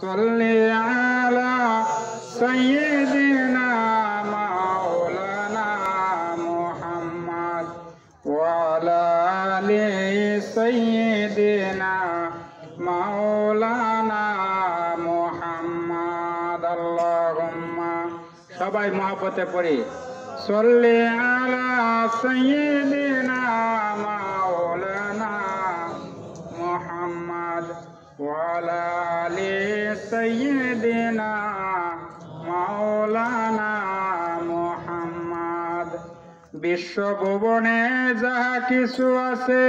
সাল্লি আলা সাইয়্যিদিনা মাওলানা মুহাম্মদ ওয়া আলা আলি সাইয়্যিদিনা মাওলানা মুহাম্মদ। আল্লাহুম্মা, সবাই মহব্বতে পড়ি, সাল্লি আলা সাইয়্যিদিনা মাওলানা মুহাম্মদ ওয়া আলা আলি সাইয়্যিদিনা মাওলানা মুহাম্মদ। বিশ্বভুবনে যাহা কিছু আছে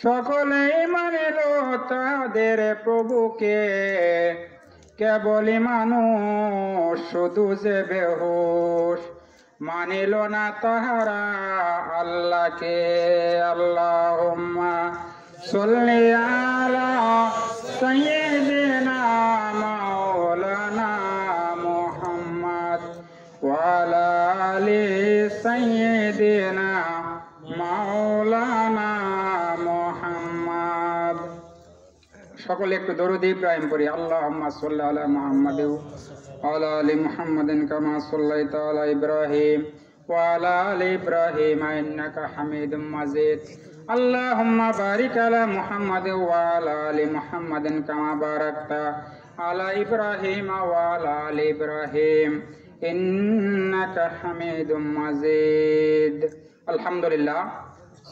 সকলেই মানিল তাদের প্রভুকে, কেবলই মানুষ শুধু যে বেহুশ মানিল না তাহারা আল্লাহকে। আল্লাহুম্মা সাল্লি আলা সাইয়্যিদিনা মাওলানা মুহাম্মদ ওয়া আলা আলি সাইয়্যিদিনা মাওলানা মুহাম্মদ। সকলে একটু দরুদ ইব্রাহিম পড়ি। আল্লাহুম্মা সাল্লি আলা মুহাম্মাদ ওয়া আলা আলি মুহাম্মাদিন কামা সাল্লাইতা আলা ইব্রাহিম ওয়া আলা আলি ইব্রাহিম ইন্নাকা হামিদুম মাজিদ। আল্লাহুম্মা বারিক আলা মুহাম্মাদ ওয়া আলা আলি মুহাম্মাদিন কামা বারাকতা আলা ইব্রাহিম ওয়া আলা আলি ইব্রাহিম ইন্নাকা হামিদুম মাজিদ। আলহামদুলিল্লাহ,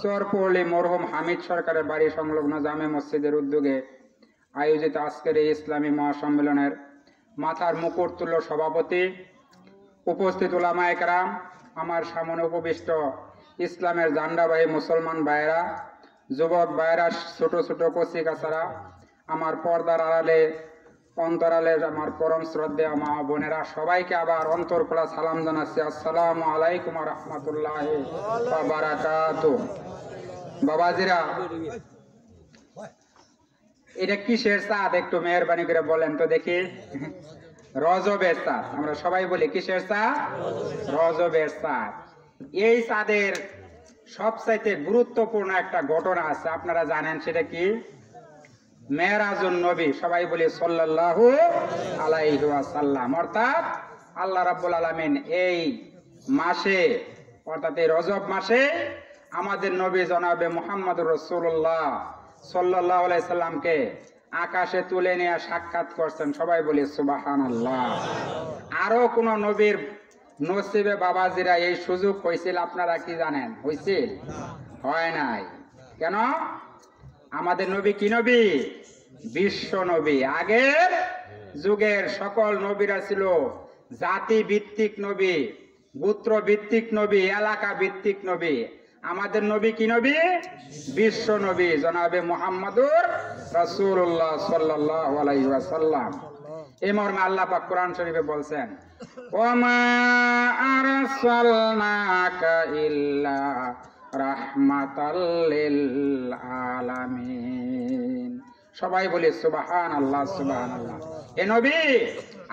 চরপল্লী মরহুম হামিদ সরকারের বাড়ি সংলগ্ন জামে মসজিদের উদ্যোগে আয়োজিত আজকের এই ইসলামী মহাসম্মেলনের মাথার মুকুট তুল্য সভাপতি, উপস্থিত উলামায়ে কেরাম, আমার সামনে উপবিষ্ট ইসলামের জান্ডাবাহী মুসলমান ভাইয়েরা, যুবক ভাইয়েরা, ছোট ছোট কচি কাছারা, আমার পর্দার আড়ালে অন্তরালের আমার পরম শ্রদ্ধেয় মা বোনেরা, সবাইকে আবার অন্তর খোলা সালাম জানাচ্ছি। আসসালামু আলাইকুম ওয়া রাহমাতুল্লাহি ওয়া বারাকাতুহু। বাবাজিরা, এটা কিসের চাঁদ একটু মেহরবানি করে বলেন তো দেখি। রজবের চাঁদ। আমরা সবাই বলি কিসের চাঁদ? রজবের চাঁদ। এই চাঁদের সবচাইতে গুরুত্বপূর্ণ একটা ঘটনা আছে, আপনারা জানেন সেটা কি? মেরাজুন নবী। সবাই বলি সাল্লাল্লাহু আলাইহি ওয়াসাল্লাম। অর্থাৎ আল্লাহ রাব্বুল আলামিন এই মাসে, অর্থাৎ এই রজব মাসে আমাদের নবী জনাবে মুহাম্মদুর রাসূলুল্লাহ সাল্লাল্লাহু আলাইহি সাল্লামকে আকাশে তুলে নিয়ে সাক্ষাৎ করছেন। সবাই বলি সুবহানাল্লাহ। আরো কোন নবীর নসিবে বাবাজিরা এই সুযোগ হয়েছিল? আপনারা কি জানেন? হয়েছিল? হয় নাই। কেন? আমাদের নবী কি নবী? বিশ্ব নবী। আগের যুগের সকল নবীরা ছিল জাতি ভিত্তিক নবী, গোত্র ভিত্তিক নবী, এলাকা ভিত্তিক নবী। আমাদের নবী কি নবী? বিশ্ব নবী জনাবে মুহাম্মদুর রাসূলুল্লাহ সাল্লাল্লাহু আলাইহি ওয়াসাল্লাম। এই মর্মে আল্লাহ পাক কোরআন শরীফে বলছেন, ওয়ামা আরসালনাকা ইল্লা রাহমাতাল লিল আলামিন। সবাই বলি সুবহানাল্লাহ, সুবহানাল্লাহ। এ নবী,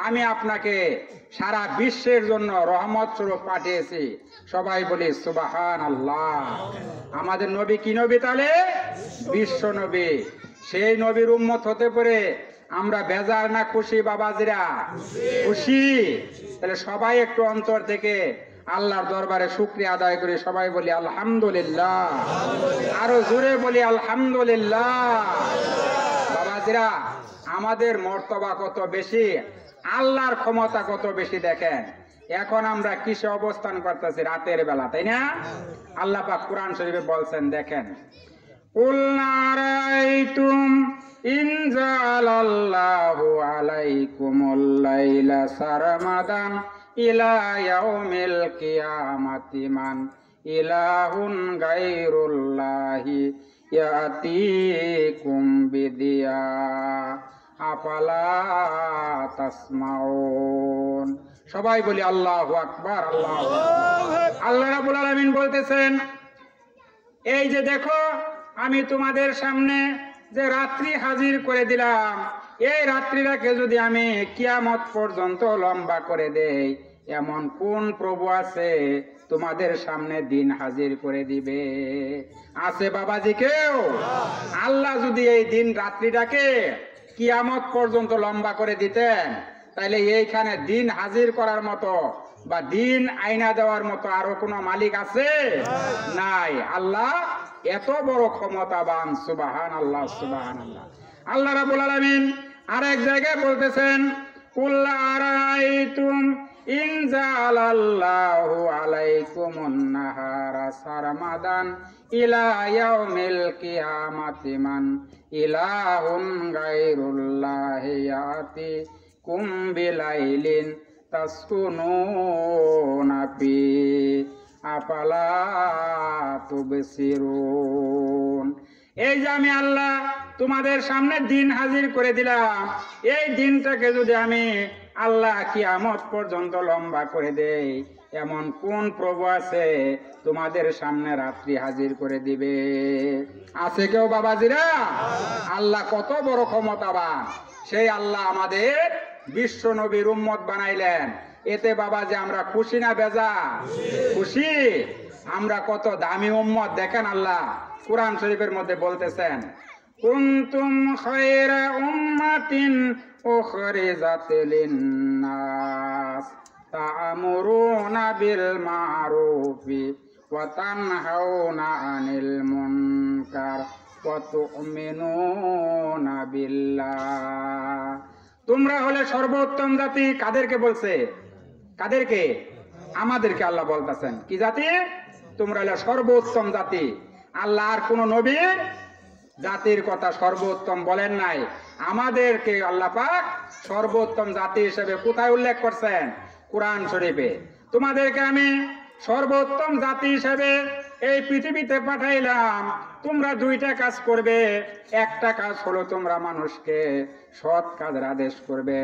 আমি আপনাকে সারা বিশ্বের জন্য রহমত স্বরূপ পাঠিয়েছি। সবাই বলি সুবহানাল্লাহ। আমাদের নবী কি নবী তাহলে? বিশ্ব নবী। সেই নবীর উম্মত হতে পারে আমরা বেজার না খুশি? বাবাজিরা খুশি? তাহলে সবাই একটু অন্তর থেকে আল্লাহর দরবারে শুকরিয়া আদায় করি। সবাই বলি আলহামদুলিল্লাহ। আরো জোরে বলি আলহামদুলিল্লাহ। বাবাজিরা, আমাদের মর্তবা কত বেশি, আল্লাহর ক্ষমতা কত বেশি দেখেন। এখন আমরা কিসে অবস্থান করতেছি? রাতের বেলা, তাই না? আল্লাহ পাক কোরআন শরীফে বলছেন, দেখেন, কুল নারাইতুম ইন জালাল্লাহু আলাইকুমুল লাইলা সারমাদান ইলা ইয়াউমিল কিয়ামাতি মান ইলাহুন গায়রুল্লাহি ইয়াতিকুম বিদিয়া আফালা তাসমাউন। সবাই বলি আল্লাহু আকবার, আল্লাহু আকবার। আল্লাহ রাব্বুল আলামিন বলতেছেন, এই যে দেখো আমি তোমাদের সামনে যে রাত্রি হাজির করে দিলাম, এই রাত্রিটাকে যদি আমি কিয়ামত পর্যন্ত লম্বা করে দেই, এমন কোন প্রভু আছে তোমাদের সামনে দিন হাজির করে দিবে? আছে বাবাজি কেউ? আল্লাহ যদি এই দিন রাত্রিটাকে কিয়ামত পর্যন্ত লম্বা করে দিতেন, তাইলে এইখানে দিন হাজির করার মতো বা দিন আইনা দেওয়ার মতো আরো কোনো মালিক আছে? নাই। আল্লাহ এত বড় ক্ষমতাবান। সুবহানাল্লাহ, সুবহানাল্লাহ। আল্লাহ রাব্বুল আলামিন আরেক জায়গায় বলতেছেন, কুল আরাইতুম ইন জালাল্লাহু আলাইকুমুন নাহারা সারমাদান ইলা ইয়াউমিল কিয়ামাতি মান ইলাহুন গায়রুল্লাহি ইয়াতি কুম বিলাইলিন তাসকুনুনা ফি আফালা তুবসিরুন। এই যে আমি আল্লাহ তোমাদের সামনে দিন হাজির করে দিলাম, এই দিনটাকে যদি আমি আল্লাহ কিয়ামত পর্যন্ত লম্বা করে দেই, এমন কোন প্রভু আছে তোমাদের সামনে রাত্রি হাজির করে দিবে? আছে কেউ বাবাজিরা? আল্লাহ কত বড় ক্ষমতাবান। সেই আল্লাহ আমাদের বিশ্ব নবীর উম্মত বানাইলেন। এতে বাবাজি আমরা খুশি না বেজা? খুশি। আমরা কত দামি উম্মত দেখেন। আল্লাহ কুরআন শরীফের মধ্যে বলতেছেন, কুনতুম খায়রা উম্মাতিন উখরিজাত লিন-নাস তা'মুরুনা বিল মা'রুফি ওয়া তানহাউনা আনিল মুনকার ওয়া তু'মিনুনা বিল্লাহ। তোমরা হলে সর্বোত্তম জাতি। কাদেরকে বলছে? কাদেরকে? আমাদেরকে আল্লাহ বলতেছেন কি জাতি? তোমরা হলে সর্বোত্তম জাতি। আল্লাহ আর কোন নবী জাতির কথা সর্বোত্তম বলেন নাই। আমাদেরকে আল্লাহ পাক সর্বোত্তম জাতি হিসেবে কোথায় উল্লেখ করছেন? কুরআন শরীফে। তোমাদেরকে আমি সর্বোত্তম জাতি হিসেবে এই পৃথিবীতে পাঠাইলাম। তোমরা দুইটা কাজ করবে। একটা কাজ হলো তোমরা মানুষকে সৎ কাজের আদেশ করবে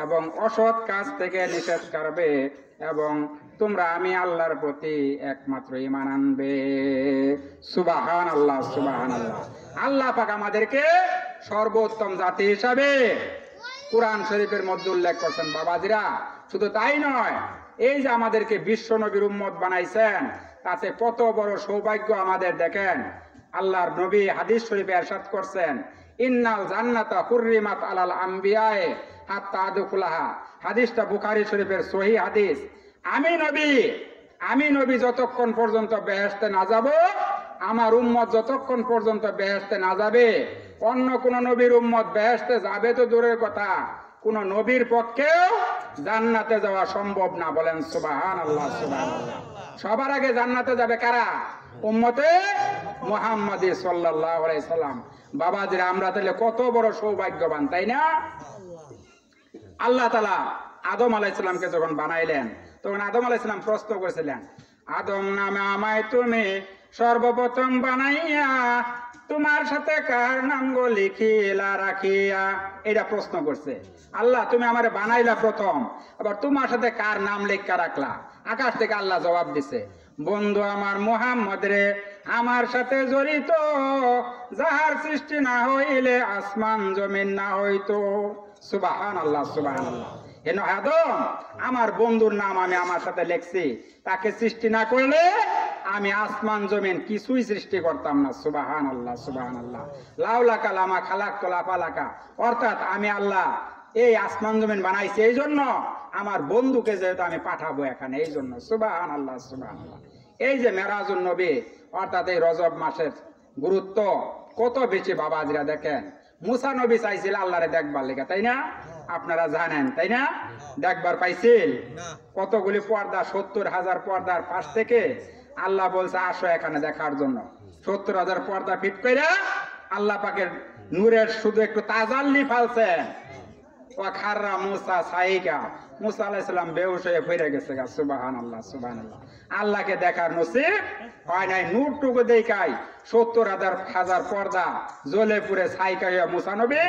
এবং অসৎ কাজ থেকে নিষেধ করবে, এবং তোমরা আমি আল্লাহর প্রতি একমাত্র ঈমান আনবে। সুবহানাল্লাহ, সুবহানাল্লাহ। আল্লাহ পাক আমাদেরকে সর্বোত্তম জাতি হিসাবে কুরআন শরীফের মধ্যে উল্লেখ করছেন বাবাজিরা। শুধু তাই নয়, এই যে আমাদেরকে বিশ্ব নবীর উম্মত বানাইছেন, তাতে কত বড় সৌভাগ্য আমাদের। দেখেন আল্লাহর নবী হাদিস শরীফে ইরশাদ করছেন, ইন্নাল জান্নাতা হুররিমাত আলাল আমবিয়ায়ে হাত্তা আদখুলাহা। হাদিসটা বুখারী শরীফের সহিহ হাদিস। আমি নবী যতক্ষণ পর্যন্ত বেহেশতে না যাব, আমার উম্মত যতক্ষণ পর্যন্ত বেহেশতে না যাবে, অন্য কোন নবীর উম্মত বেহেশতে যাবে তো দূরের কথা, কোন নবীর পক্ষেও জান্নাতে যাওয়া সম্ভব না। বলেন সুবহানাল্লাহ, সুবহানাল্লাহ। সবার আগে জান্নাতে যাবে কারা? উম্মতে মুহাম্মাদি সাল্লাল্লাহু আলাইহি সাল্লাম। বাবাজিরা আমরা তাহলে কত বড় সৌভাগ্যবান, তাই না? আল্লাহ তাআলা আদম আলাইহিস সালামকে যখন বানাইলেন, তখন আদম আলাইহিস সালাম প্রশ্ন করেছিলেন, আদম নামে আমায় তুমি সর্বপ্রথম বানাইয়া তোমার সাথে কার নাম গো লিখিলা রাখিয়া? এটা প্রশ্ন করছে। আল্লাহ তুমি আমারে বানাইলা প্রথম, আবার তোমার সাথে কার নাম লেখা রাখলা? আকাশ থেকে আল্লাহ জবাব দিছে, বন্ধু আমার মুহাম্মদ রে আমার সাথে জড়িত, যাহার সৃষ্টি না হইলে আসমান জমিন না হইতো। সুবহানাল্লাহ, সুবহানাল্লাহ। এন আদম আমার বন্ধুর নাম আমি আমার সাথে লিখছি, তাকে সৃষ্টি না করলে আমি আসমান জমিন কিছুই সৃষ্টি করতাম না। সুবহানাল্লাহ, সুবহানাল্লাহ। লাউলাকা লামা খালাকতুল আফালাকা, অর্থাৎ আমি আল্লাহ এই আসমান জমিন বানাইছি এই জন্য আমার বন্ধুকে যেহেতু আমি পাঠাবো এখানে, এই জন্য। সুবহানাল্লাহ, সুবহানাল্লাহ। এই যে মেরাজুন নবী, অর্থাৎ এই রজব মাসের গুরুত্ব কত বেশি বাবাজিরা। দেখেন মুসা নবী চাইছিল আল্লাহরে দেখবার লেগে, তাই না? আপনারা জানেন, তাই না? দেখবার পাইছিল কতগুলি পর্দা, 70,000 পর্দার পাশ থেকে আল্লাহ বলছে আসো এখানে দেখার জন্য। 70,000 পর্দা ফিট করে আল্লাহ পাকের নূরের শুধু একটু তাজাল্লি ফালছেন। ওয়াখাররা মুসা সাইকা, মুসা আলাইহিস সালাম বেহুশ হয়ে পড়ে গেছে। সুবহানাল্লাহ, সুবহানাল্লাহ। আল্লাহকে দেখার নসিব হয় নাই। নূরটুকু দেখাই 70,000 পর্দা জ্বলে পুড়ে ছাইকা হয়ে মুসা নবী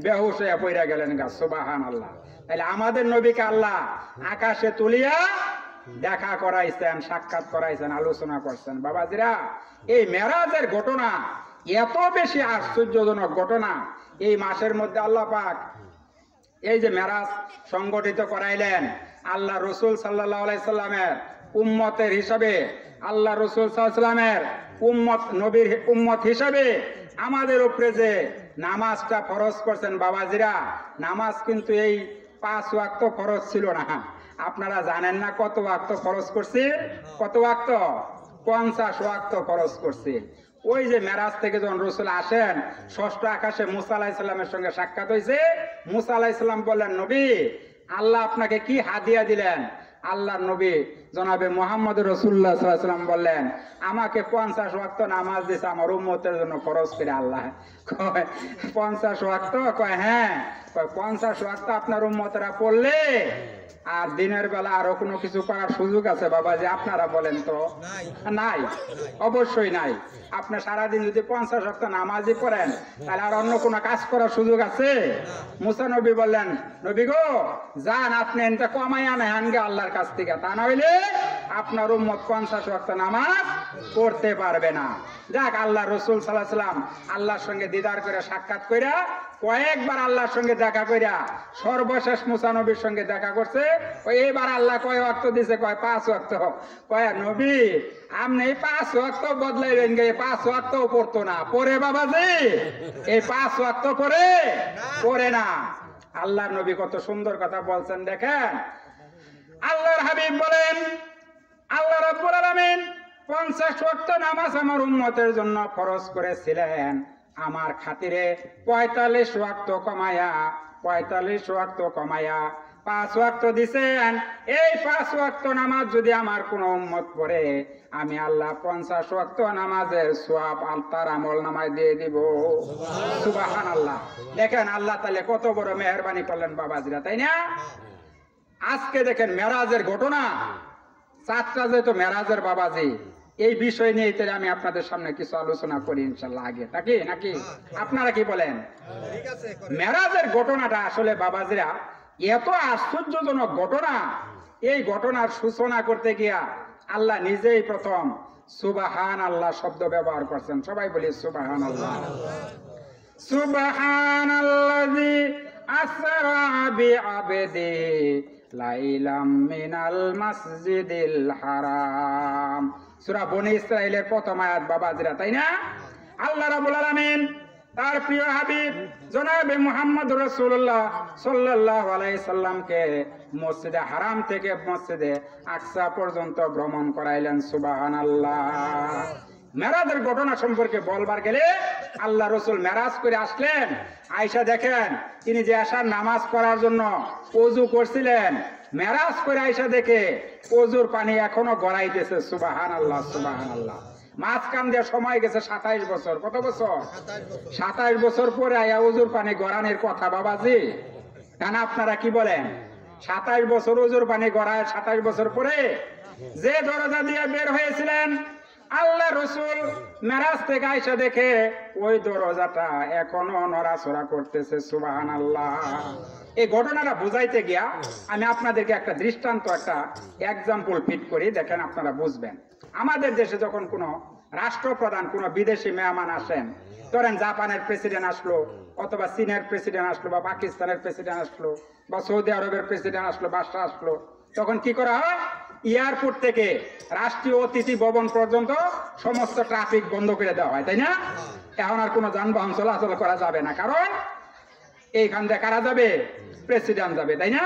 বেহুশ হয়ে পড়ে গেলেন। সুবহানাল্লাহ। তাহলে আমাদের নবীকে আল্লাহ আকাশে তুলিয়া দেখা করাইছেন, সাক্ষাৎ করাইছেন, আলোচনা করছেন। বাবাজিরা এই মেরাজের ঘটনা এত বেশি আশ্চর্যজনক ঘটনা। এই মাসের মধ্যে আল্লাহ পাক এই যে মেরাজ সংগঠিত করাইলেন, আল্লাহ রসুল সাল্লাল্লাহু আলাইহি সাল্লামের উম্মতের হিসাবে আল্লাহ রাসূল সাল্লাল্লাহু আলাইহি ওয়াসাল্লামের উম্মত, নবীর উম্মত হিসাবে আমাদের উপরে যে নামাজটা ফরজ করছেন বাবাজিরা, নামাজ কিন্তু এই 5 ওয়াক্ত ফরজ ছিল না। আপনারা জানেন না কত ওয়াক্ত ফরজ করছে? কত ওয়াক্ত? 50 ওয়াক্ত ফরজ করছে। ওই যে মেরাজ থেকে যখন রাসূল আসেন, ষষ্ঠ আকাশে মুসা আলাইহিস সালামের সঙ্গে সাক্ষাৎ হয়েছে। মুসা আলাইহিস সালাম বললেন, নবী আল্লাহ আপনাকে কি হাদিয়া দিলেন? আল্লাহর নবী জনাবে মুহাম্মদ রাসূলুল্লাহ সাল্লাল্লাহু আলাইহি ওয়াসাল্লাম বললেন, আমাকে 50 ওয়াক্ত নামাজ দিয়েছে আমার উম্মতের জন্য ফরজ করে আল্লাহ। কয় 50 ওয়াক্ত? কয় হ্যাঁ। কয় 50 ওয়াক্ত আপনার উম্মতরা পড়লে আর দিনের বেলা আরো কোনো কিছু করার সুযোগ আছে বাবা? যে আপনারা বলেন তো নাই, অবশ্যই নাই। আপনি সারাদিন যদি 50 ওয়াক্ত নামাজই পড়েন তাহলে আর অন্য কোনো কাজ করার সুযোগ আছে? মুসা নবী বললেন, নবী গো যান আপনি এটা কমাই আনেন গে আল্লাহর কাছ থেকে, তা না হইলে আপনার উম্মত 50 ওয়াক্ত নামাজ পড়তে পারবে না। যাক, আল্লাহ রাসূল সাল্লাল্লাহু আলাইহি ওয়াসাল্লাম আল্লাহর সঙ্গে দিদার করে সাক্ষাৎ কইরা কয়েকবার আল্লাহর সঙ্গে দেখা কইরা সর্বশেষ মুসা নবীর সঙ্গে দেখা করছে। এইবার আল্লাহ কয় ওয়াক্ত দিছে? কয় 5 ওয়াক্ত। কয় নবী আপনি এই 5 ওয়াক্ত বদলাইবেন গে, 5 ওয়াক্ত পড়তো না। পড়ে বাবাজি, এই 5 ওয়াক্ত পড়ে না। আল্লাহর নবী কত সুন্দর কথা বলছেন দেখেন। আল্লাহর হাবিব বলেন, আল্লাহ রাব্বুল আলামিন 50 ওয়াক্ত নামাজ আমার উম্মতের জন্য ফরজ করেছিলেন। আমার খাতিরে 45 ওয়াক্ত কমায়া 5 ওয়াক্ত দিছেন। এই 5 ওয়াক্ত নামাজ যদি আমার কোন উম্মত পড়ে, আমি আল্লাহ 50 ওয়াক্ত নামাজের সওয়াব তার আমল নামায় দিয়ে দিব। সুবহানাল্লাহ। দেখেন আল্লাহ তাআলা কত বড় মেহেরবানি করলেন বাবাজিরা, তাই না? আজকে দেখেন মেরাজের ঘটনা, চারটা যেহেতু মেরাজের বাবাজি, এই বিষয় নিয়ে তাহলে আমি আপনাদের সামনে কিছু আলোচনা করি ইনশাল্লাহ আগে, নাকি আপনারা কি বলেন? মেরাজের ঘটনাটা আসলে বাবাজিরা এত আশ্চর্যজনক ঘটনা। এই ঘটনার সূচনা করতে গিয়া আল্লাহ নিজেই প্রথম সুবহানাল্লাহ শব্দ ব্যবহার করছেন। সবাই বলি সুবহানাল্লাহ। সুবহানাল্লাযী আসরা বিআবদিহি লাইলাম মিনাল মাসজিদিল হারাম। সূরা বনী ইসরাঈলের প্রথম আয়াত বাবাজিরা, তাই না? আল্লাহ রাব্বুল আলামিন তার প্রিয় হাবিব জনাবে মুহাম্মদ রাসূলুল্লাহ সাল্লাল্লাহু আলাইহি সাল্লামকে মসজিদে হারাম থেকে মসজিদে আকসা পর্যন্ত ভ্রমণ করাইলেন। সুবহানাল্লাহ। মেরাজের ঘটনা সম্পর্কে বলবার গেলে আল্লাহ রাসূল মেরাজ করে আসলেন। আয়েশা দেখেন তিনি যে আসার নামাজ পড়ার জন্য ওযু করছিলেন, মেরাজ করে আয়েশা দেখে ওযুর পানি এখনো গড়াইতেছে। সুবহানাল্লাহ, সুবহানাল্লাহ। মাঝখান দিয়ে সময় গেছে 27 বছর। কত বছর? 27 বছর পরে আয়া ওযুর পানি গড়ানোর কথা বাবাজি। কেন আপনারা কি বলেন? 27 বছর ওযুর পানি গড়ায় 27 বছর পরে যে দরজা দিয়ে বের হয়েছিলেন আল্লাহ রাসূল মেরাজ থেকে আয়েশা দেখে ওই দরজাটা এখনো নড়াচড়া করতেছে। সুবহানাল্লাহ। এই ঘটনাটা বুঝাইতে গিয়া আমি আপনাদেরকে একটা দৃষ্টান্ত, একটা এক্সাম্পল ফিট করি, দেখেন আপনারা বুঝবেন। আমাদের দেশে যখন কোনো রাষ্ট্রপ্রধান, কোনো বিদেশি মেহমান আসেন, ধরেন জাপানের প্রেসিডেন্ট আসলো, অথবা চীনের প্রেসিডেন্ট আসলো, বা পাকিস্তানের প্রেসিডেন্ট আসলো, বা সৌদি আরবের প্রেসিডেন্ট আসলো, বাদশা আসলো, তখন কি করা হয়? এয়ারপোর্ট থেকে রাষ্ট্রীয় অতিথি ভবন পর্যন্ত সমস্ত ট্রাফিক বন্ধ করে দেওয়া হয়, তাই না? এখন আর কোনো যানবাহন চলাচল করা যাবে না, কারণ এইখান থেকে কারা যাবে? প্রেসিডেন্ট যাবে, তাই না?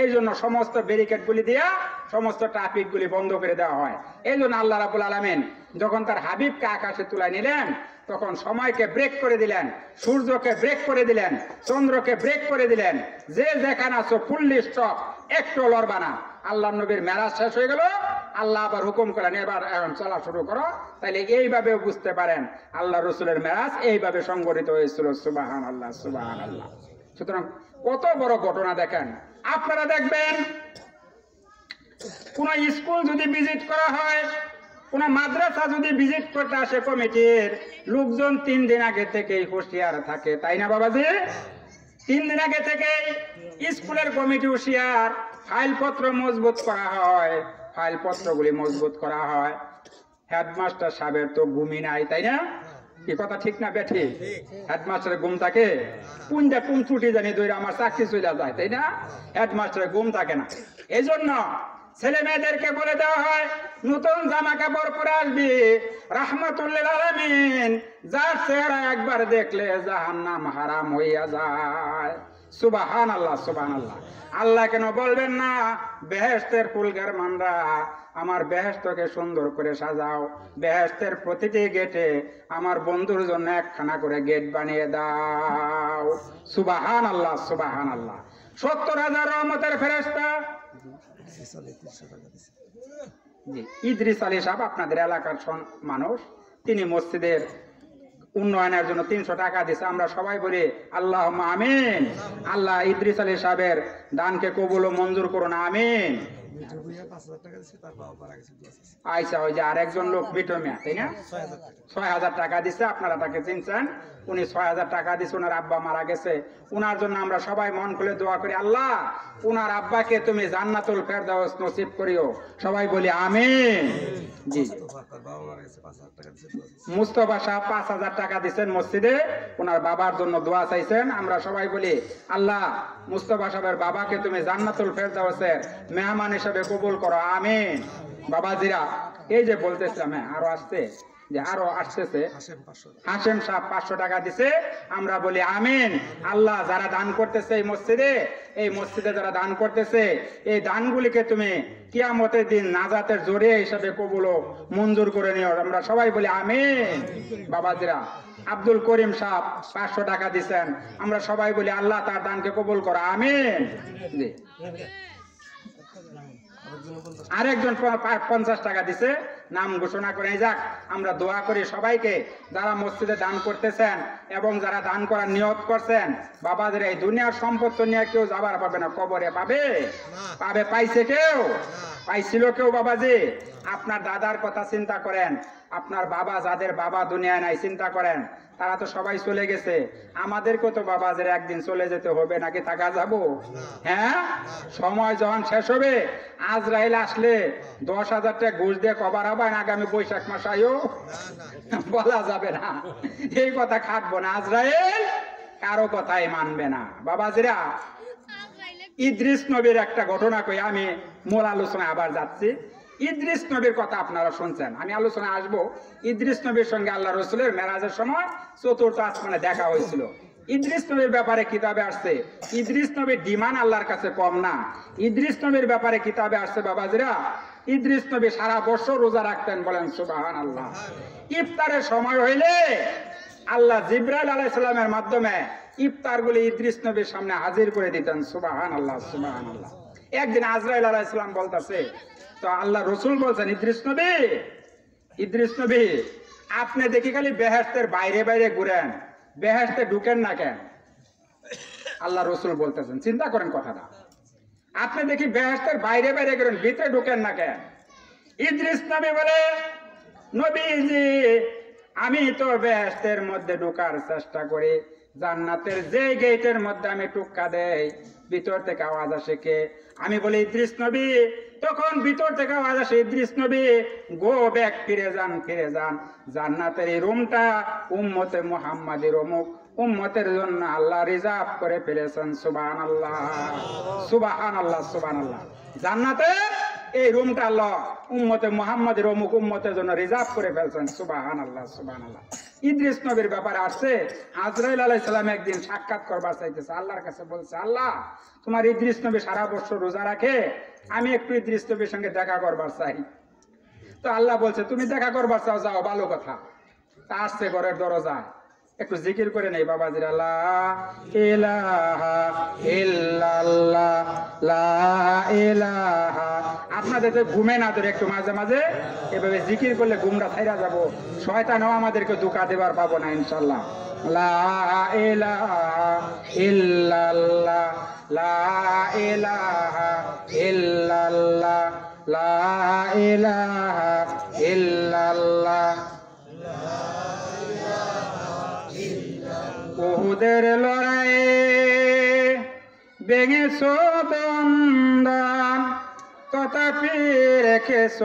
এই জন্য সমস্ত ব্যারিকেড গুলি দিয়া সমস্ত ট্রাফিক গুলি বন্ধ করে দেওয়া হয়। এই জন্য আল্লাহ রাব্বুল আলামিন যখন তার হাবিবকে আকাশে তুলে নিলেন, তখন সময়কে ব্রেক করে দিলেন, সূর্যকে ব্রেক করে দিলেন, চন্দ্রকে ব্রেক করে দিলেন। যে যেখানে আছো ফুললি স্টপ, একটু লড়বা না। আল্লাহ নবীর মেরাজ শেষ হয়ে গেল, আল্লাহ আবার হুকুম করেন এবার এখন চলা শুরু করো। তাইলে এইভাবে বুঝতে পারেন আল্লাহ রসুলের মেরাজ এইভাবে সংগঠিত হয়েছিল। সুবহানাল্লাহ, সুবহানাল্লাহ। সুতরাং কত বড় ঘটনা দেখেন। আপনারা দেখবেন কোন স্কুল যদি ভিজিট করা হয়, কোন মাদ্রাসা যদি ভিজিট করতে আসে কমিটির লোকজন, 3 দিন আগে থেকেই হুঁশিয়ার থাকে, তাই না বাবাজি? 3 দিন আগে থেকেই স্কুলের কমিটি হুঁশিয়ার। ফাইলপত্র মজবুত করা হয়, ফাইলপত্রগুলি মজবুত করা হয়। হেডমাস্টার সাহেবের তো ঘুমই নাই, তাই না? কি কথা ঠিক না বেঠি? হেডমাস্টারের ঘুম থাকে? কোন ত্রুটি জানি ধরে আমার চাকরি চলে যায়, তাই না? হেডমাস্টারের ঘুম থাকে না। এই জন্য ছেলে মেয়েদেরকে বলে দেওয়া হয় নতুন জামা কাপড় পরে আসবি, রাহমাতুল্লিল আলামিন, যার চেহারা একবার দেখলে জাহান্নাম হারাম হইয়া যায়। সুবহানাল্লাহ, সুবহানাল্লাহ। আল্লাহ কেন বলবেন না বেহেশতের ফুলগার মানরা আমার বেহেশতকে সুন্দর করে সাজাও, বেহেশতের প্রতিটি গেটে আমার বন্ধুর জন্য একখানা করে গেট বানিয়ে দাও। সুবহানাল্লাহ, সুবহানাল্লাহ। 70,000 রহমতের ফেরেশতা। জি, ইদ্রিস আলী সাহেব আপনাদের এলাকার মানুষ, তিনি মসজিদের উন্নয়নের জন্য 300 টাকা দিছে। আমরা সবাই বলি আল্লাহুম্মা আমিন। আল্লাহ ইদ্রিস আলী সাহেবের দানকে কবুল ও মঞ্জুর করুন, আমিন। আচ্ছা, ওই যে আরেকজন লোক বিটু মিয়া, তাই না, 6,000 টাকা দিছে, আপনারা তাকে চিনছেন। উনি 6,000 টাকা দিছে, ওনার আব্বা মারা গেছে, ওনার জন্য আমরা সবাই মন খুলে দোয়া করি, আল্লাহ ওনার আব্বাকে তুমি জান্নাতুল ফেরদাউস নসিব করিও, সবাই বলি আমিন। জি, মুস্তফা সাহেব 5,000 টাকা দিচ্ছেন মসজিদে, ওনার বাবার জন্য দোয়া চাইছেন। আমরা সবাই বলি আল্লাহ মুস্তফা সাহেবের বাবাকে তুমি জান্নাতুল ফেরদাউসের মেহমান হিসেবে কবুল করো, আমিন। বাবাজিরা, এই যে বলতেছিলাম, হ্যাঁ আরো আসছে, যে আরো আসতেছে, হাশেম সাহেব 500 টাকা দিছে, আমরা বলি আমিন। আল্লাহ যারা দান করতেছে এই মসজিদে যারা দান করতেছে, এই দানগুলিকে তুমি কিয়ামতের দিন নাজাতের জরিয়া হিসাবে কবুল ও মঞ্জুর করে নিও, আমরা সবাই বলি আমিন। বাবাজিরা, আব্দুল করিম সাহেব 500 টাকা দিচ্ছেন, আমরা সবাই বলি আল্লাহ তার দানকে কবুল করো, আমিন। জি, আরেকজন 50 টাকা দিছে, নাম ঘোষণা করে যাক। আমরা দোয়া করি সবাইকে যারা মসজিদে দান করতেছেন এবং যারা দান করার নিয়ত করছেন, বাবাদের এই দুনিয়ার সম্পত্তি নিয়ে কেউ যাবার পাবে না, কবরে পাবে, পাইছে কেউ, পাইছিল কেউ? বাবাজি, আপনার দাদার কথা চিন্তা করেন, আপনার বাবা, যাদের বাবা দুনিয়ায় নাই, চিন্তা করেন, তারা তো সবাই চলে গেছে, আমাদেরকে তো বাবাদের একদিন চলে যেতে হবে, নাকি থাকা যাব? হ্যাঁ, সময় যখন শেষ হবে, আজরাইল আসলে 10,000 টাকা ঘুষ দিয়ে কবার হবে না আগামী বৈশাখ মাস আয়ো, বলা যাবে না, এই কথা খাটবো না, আজরাইল কারো কথাই মানবে না। বাবাজিরা, ইদ্রিস নবীর একটা ঘটনা কই, আমি মূল আলোচনায় আবার যাচ্ছি। ইদ্রিস নবীর কথা আপনারা শুনছেন, আমি আলোচনায় আসবো। ইদ্রিস নবীর সঙ্গে আল্লাহ রসুলের মেরাজের সময় 4th আসমানে দেখা হয়েছিল। ইদ্রিস নবীর ব্যাপারে কিতাবে আসছে, ইদ্রিস নবীর ডিমান্ড আল্লাহর কাছে কম না। ইদ্রিস নবীর ব্যাপারে কিতাবে আসছে, বাবাজিরা, ইদ্রিস নবী সারা বছর রোজা রাখতেন, বলেন সুবহানাল্লাহ। ইফতারের সময় হইলে আল্লাহ জিবরাইল আলাইহিস সালামের মাধ্যমে ইফতারগুলি ইদ্রিস নবীর সামনে হাজির করে দিতেন, সুবহানাল্লাহ, সুবহানাল্লাহ। একদিন আজরাইল আলাইহিস সালাম বলতেছে, তো আল্লাহ রসুল বলছেন, ইদ্রিস নবী আপনি দেখি খালি বেহেশতের বাইরে বাইরে ঘুরেন, বেহেশতে ঢুকেন না কেন? আল্লাহ রসুল বলতেছেন, চিন্তা করেন কথাটা, আপনি দেখি বেহেশতের বাইরে বাইরে ঘুরেন, ভিতরে ঢুকেন না কেন? ইদ্রিস নবী বলে, নবীজি আমি তো বেহেশতের মধ্যে ঢোকার চেষ্টা করি, জান্নাতের যে গেটের মধ্যে আমি টুক্কা দেই, ভিতর থেকে আওয়াজ আসে কে? আমি বলি ইদ্রিস নবী, তখন ভিতর থেকে আওয়াজ আসে, ইদ্রিস নবী গো ব্যাক, ফিরে যান, জান্নাতের এই রুমটা উম্মতে মুহাম্মাদের অমুক উম্মতের জন্য আল্লাহ রিজার্ভ করে ফেলেছেন, সুবহানাল্লাহ, সুবহানাল্লাহ, সুবহানাল্লাহ। জান্নাতের এই রুমটা আল্লাহ উম্মতে মুহাম্মাদের অমুক উম্মতের জন্য রিজার্ভ করে ফেলছেন, সুবহানাল্লাহ, সুবহানাল্লাহ। ইদ্রিস নবীর ব্যাপারে আসছে, আজরাইল আলাইহিস সালাম একদিন সাক্ষাৎ করবার চাইতেছে, আল্লাহর কাছে বলছে, আল্লাহ তোমার ইদ্রিস নবী সারা বছর রোজা রাখে, আমি একটু ইদ্রিস নবীর সঙ্গে দেখা করবার চাই। তো আল্লাহ বলছে, তুমি দেখা করবার চাও, যাও, ভালো কথা। তা আসছে ঘরের দরজায়, একটু জিকির করে নেই বাবাজিরা, লা ইলাহা ইল্লাল্লাহ, লা ইলাহা। আপনাদের তো ঘুমে না ধরে, একটু মাঝে মাঝে এভাবে জিকির করলে ঘুমটা ছাইরা যাব, শয়তানও আমাদেরকে ধোঁকা দেবার পাবো না ইনশাআল্লাহ। লা ইলাহা ইল্লাল্লাহ, লা ইলাহা ইল্লাল্লাহ, লা ইলাহা ইল্লাল্লাহ। উহুদের লড়াইয়ে ভেঙেছ দন্দন, তথাপি রেখেছ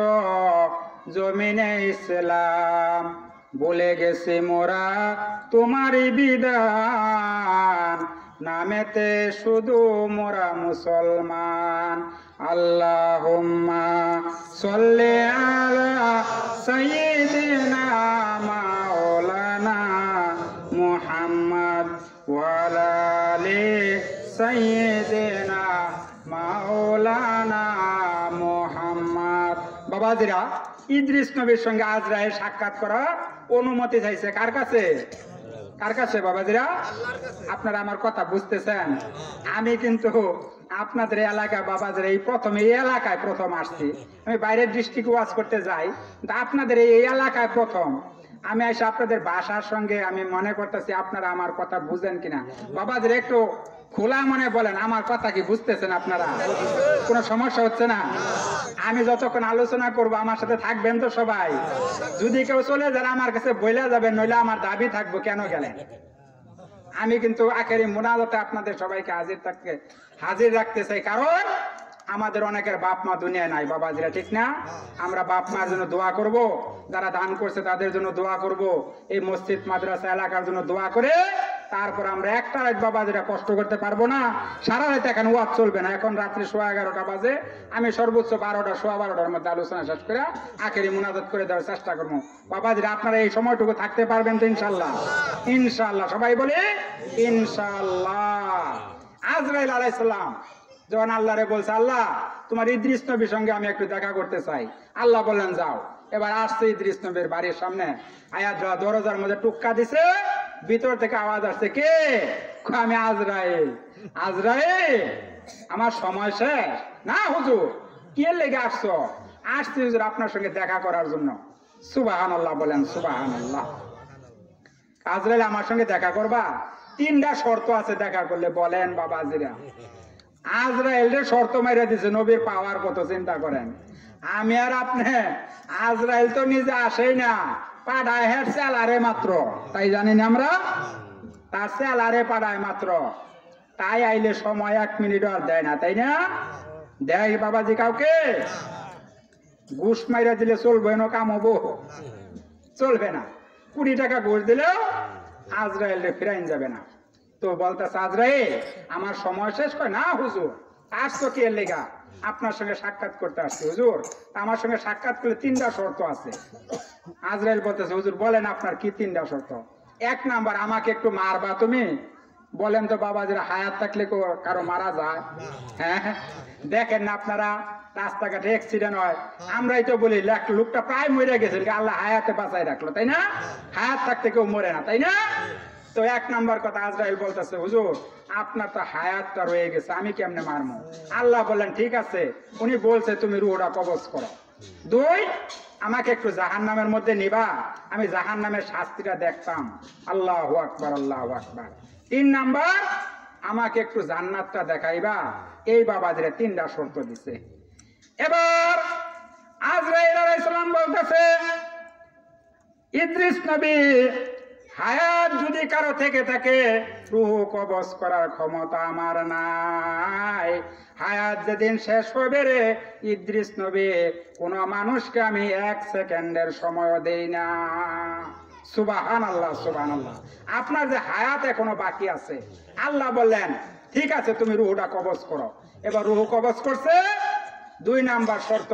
জমিনে ইসলাম, বলে গেছে মোরা তোমারই বিধান, নামেতে শুধু মোরা মুসলমান। আল্লাহুম্মা সাল্লি আলা সাইয়্যিদিনা মাওলানা মুহাম্মদ ওয়া আলা আলি সাইয়্যিদিনা মাওলানা মুহাম্মদ। বাবাজিরা, ইদ্রিস নবীর সঙ্গে আজরাইল সাক্ষাৎ করার অনুমতি চাইছে কার কাছে? কার কাছে বাবাজিরা? আপনারা আমার কথা বুঝতেছেন? আমি কিন্তু আপনাদের এলাকা বাবাজিরা এই প্রথম এই এলাকায় প্রথম আসছি। আমি বাইরের ডিস্ট্রিক্ট ওয়াজ করতে যাই, কিন্তু আপনাদের এই এলাকায় প্রথম আমি এসে আপনাদের ভাষার সঙ্গে আমি মনে করতেছি আপনারা আমার কথা বুঝেন কিনা। বাবাজিরা একটু খোলা মনে বলেন, আমার কথা কি বুঝতেছেন আপনারা? কোনো সমস্যা হচ্ছে না? আমি যতক্ষণ আলোচনা করব আমার সাথে থাকবেন তো সবাই? যদি কেউ চলে যান আমার কাছে বইলা যাবেন, নইলে আমার দাবি থাকবো কেন গেলেন। আমি কিন্তু আখেরি মুনাজাতে আপনাদের সবাইকে হাজির রাখতে চাই, কারণ আমাদের অনেকের বাপ মা দুনিয়ায় নাই বাবাজিরা, ঠিক না? আমরা বাপ মার জন্য দোয়া করব, যারা দান করছে তাদের জন্য দোয়া করব, এই মসজিদ মাদ্রাসা এলাকার জন্য দোয়া করে তারপর আমরা একটা রাত বাবাজিরা কষ্ট করতে পারবো না। সারা রাত এখন ওয়াজ চলবে না, এখন রাত্রি 11:15 বাজে। আমি সর্বোচ্চ 12টা 12:15-র মধ্যে আলোচনা শেষ করে আখেরি মুনাজাত করে দেওয়ার চেষ্টা করবো। বাবাজিরা, আপনারা এই সময়টুকু থাকতে পারবেন তো ইনশাল্লাহ? ইনশাল্লাহ, সবাই বলে ইনশাল্লাহ। আজরাইল আলাইহিস সালাম যখন আল্লাহরে বলছে, আল্লাহ তোমার ইদ্রিস নবীর সঙ্গে আমি একটু দেখা করতে চাই, আল্লাহ বললেন যাও। এবার আসছে ইদ্রিস নবীর বাড়ির সামনে, আয়াত দরজার মধ্যে টুক্কা দিছে, ভিতর থেকে আওয়াজ আসছে, কে? আমি আজরাইল। আজরাইল, আমার সময় শেষ। না হুজুর, কে লেগে আসছো? আসছি হুজুর আপনার সঙ্গে দেখা করার জন্য। সুবহানাল্লাহ বলেন, সুবহানাল্লাহ। আজরাইল আমার সঙ্গে দেখা করবা? 3টা শর্ত আছে দেখা করলে। বলেন বাবাজিরা, আজরাইলের শর্ত মাইরা দিছে, নবীর পাওয়ার কত চিন্তা করেন। আমি আর আপনি, আজরাইল তো নিজে আসেই না, পাঠায় হের সেলারে মাত্র, তাই জানি না আমরা? তার সেলারে পাঠায় মাত্র, তাই আইলে সময় 1 মিনিট আর দেয় না, তাই না? দেয় বাবাজি কাউকে? ঘুষ মাইরা দিলে চলবে না, কাম হবো? চলবে না। 20 টাকা ঘুষ দিলেও আজরাইল ফিরাইন যাবে না। তো বলতেছে, আজরাইল আমার সময় শেষ। কয় না হুজুর, আসছো কি এর লেগা? আপনার সঙ্গে সাক্ষাৎ করতে আসছি হুজুর। আমার সঙ্গে সাক্ষাৎ করলে 3টা শর্ত আছে। আজরাইল বলতেছে, হুজুর বলেন আপনার কি 3টা শর্ত? 1 নাম্বার, আমাকে একটু মারবা তুমি। বলেন তো বাবাজিরা, হায়াত থাকলে কারো মারা যায়? হ্যাঁ, দেখেন না আপনারা রাস্তাঘাটে অ্যাক্সিডেন্ট হয়, আমরাই তো বলি লোকটা প্রায় মরে গেছে, আল্লাহ হায়াতে বাঁচাই রাখলো, তাই না? হায়াত থাকতে কেউ মরে না, তাই না? তো 1 নাম্বার কথা আজরাইল বলতেছে, হুজুর আপনার তো হায়াতটা রয়ে গেছে, আমি কেমনে মারবো? আল্লাহ বললেন ঠিক আছে, উনি বলছে তুমি রুহটা কবজ করো। 2, আমাকে একটু জাহান্নামের মধ্যে নিবা, আমি জাহান্নামের শাস্তিটা দেখতাম। আল্লাহু আকবার, আল্লাহু আকবার। 3 নাম্বার, আমাকে একটু জান্নাতটা দেখাইবা। এই বাবাজিরা 3টা শর্ত দিছে। এবার আজরাইল আলাইহিস সালাম বলতেছে, ইদ্রিস নবী হায়াত যদি কারো থেকে থাকে, রূহ কবজ করার ক্ষমতা আমার নাই। হায়াত যেদিন শেষ হবে রে ইদ্রিস নবী, কোন মানুষকে আমি 1 সেকেন্ডের সময় দেই না। সুবহানাল্লাহ, সুবহানাল্লাহ। আপনার যে হায়াত এখনো বাকি আছে, আল্লাহ বললেন ঠিক আছে তুমি রূহটা কবজ করো। এবার রূহ কবজ করছে। 2 নাম্বার শর্ত,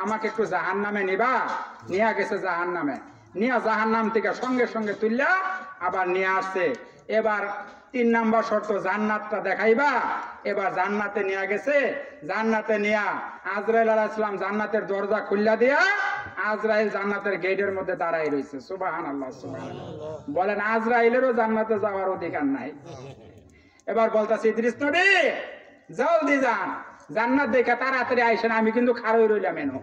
আমাকে একটু জাহান্নামে নিবা। নিয়ে গেছে জাহান্নামে, নিয়ে জাহান্নাম থেকে সঙ্গে সঙ্গে তুললা আবার নিয়ে আসছে। এবার 3 নাম্বার শর্ত, জান্নাতটা দেখাইবা। এবার জান্নাতে নিয়ে গেছে, জান্নাতে নিয়া আজরাইল আলাইহিস সালাম জান্নাতের দরজা খুললা দিয়া আজরাইল জান্নাতের গেটের মধ্যে দাঁড়াই রয়েছে। সুবহানাল্লাহ, সুবহানাল্লাহ। বলেন আজরাইলেরও জান্নাতে যাওয়ার অধিকার নাই। এবার বলতাছে, ইদ্রিস নবী জলদি যান, জান্নাত দেখে তাড়াতাড়ি আইসেন, আমি কিন্তু খাড়াই রইলাম এনো।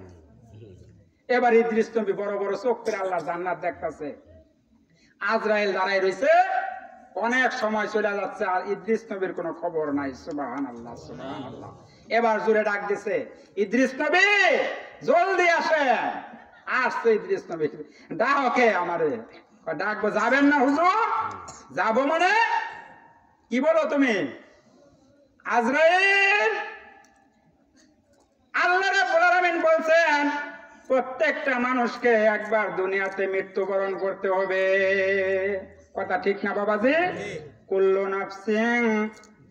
এবার ইদ্রিস নবী বড় বড় চোখ করে আল্লাহ জান্নাত দেখতেছে। আজরাইল দাঁড়াই রয়েছে, অনেক সময় চলে যাচ্ছে, আর ইদ্রিস নবীর কোনো খবর নাই। সুবহানাল্লাহ, সুবহানাল্লাহ। এবার জোরে ডাক দিছে, ইদ্রিস নবী জলদি আসেন। আসছে ইদ্রিস নবী, ডাকে আমারে। ডাকবো, যাবেন না হুজুর? যাবো মানে কি বলো তুমি? আজরাইল, আল্লাহ রাব্বুল আলামিন বলছেন প্রত্যেকটা মানুষকে একবার দুনিয়াতে মৃত্যুবরণ করতে হবে। কথা ঠিক না বাবাজি? কুল্লু নাফসিন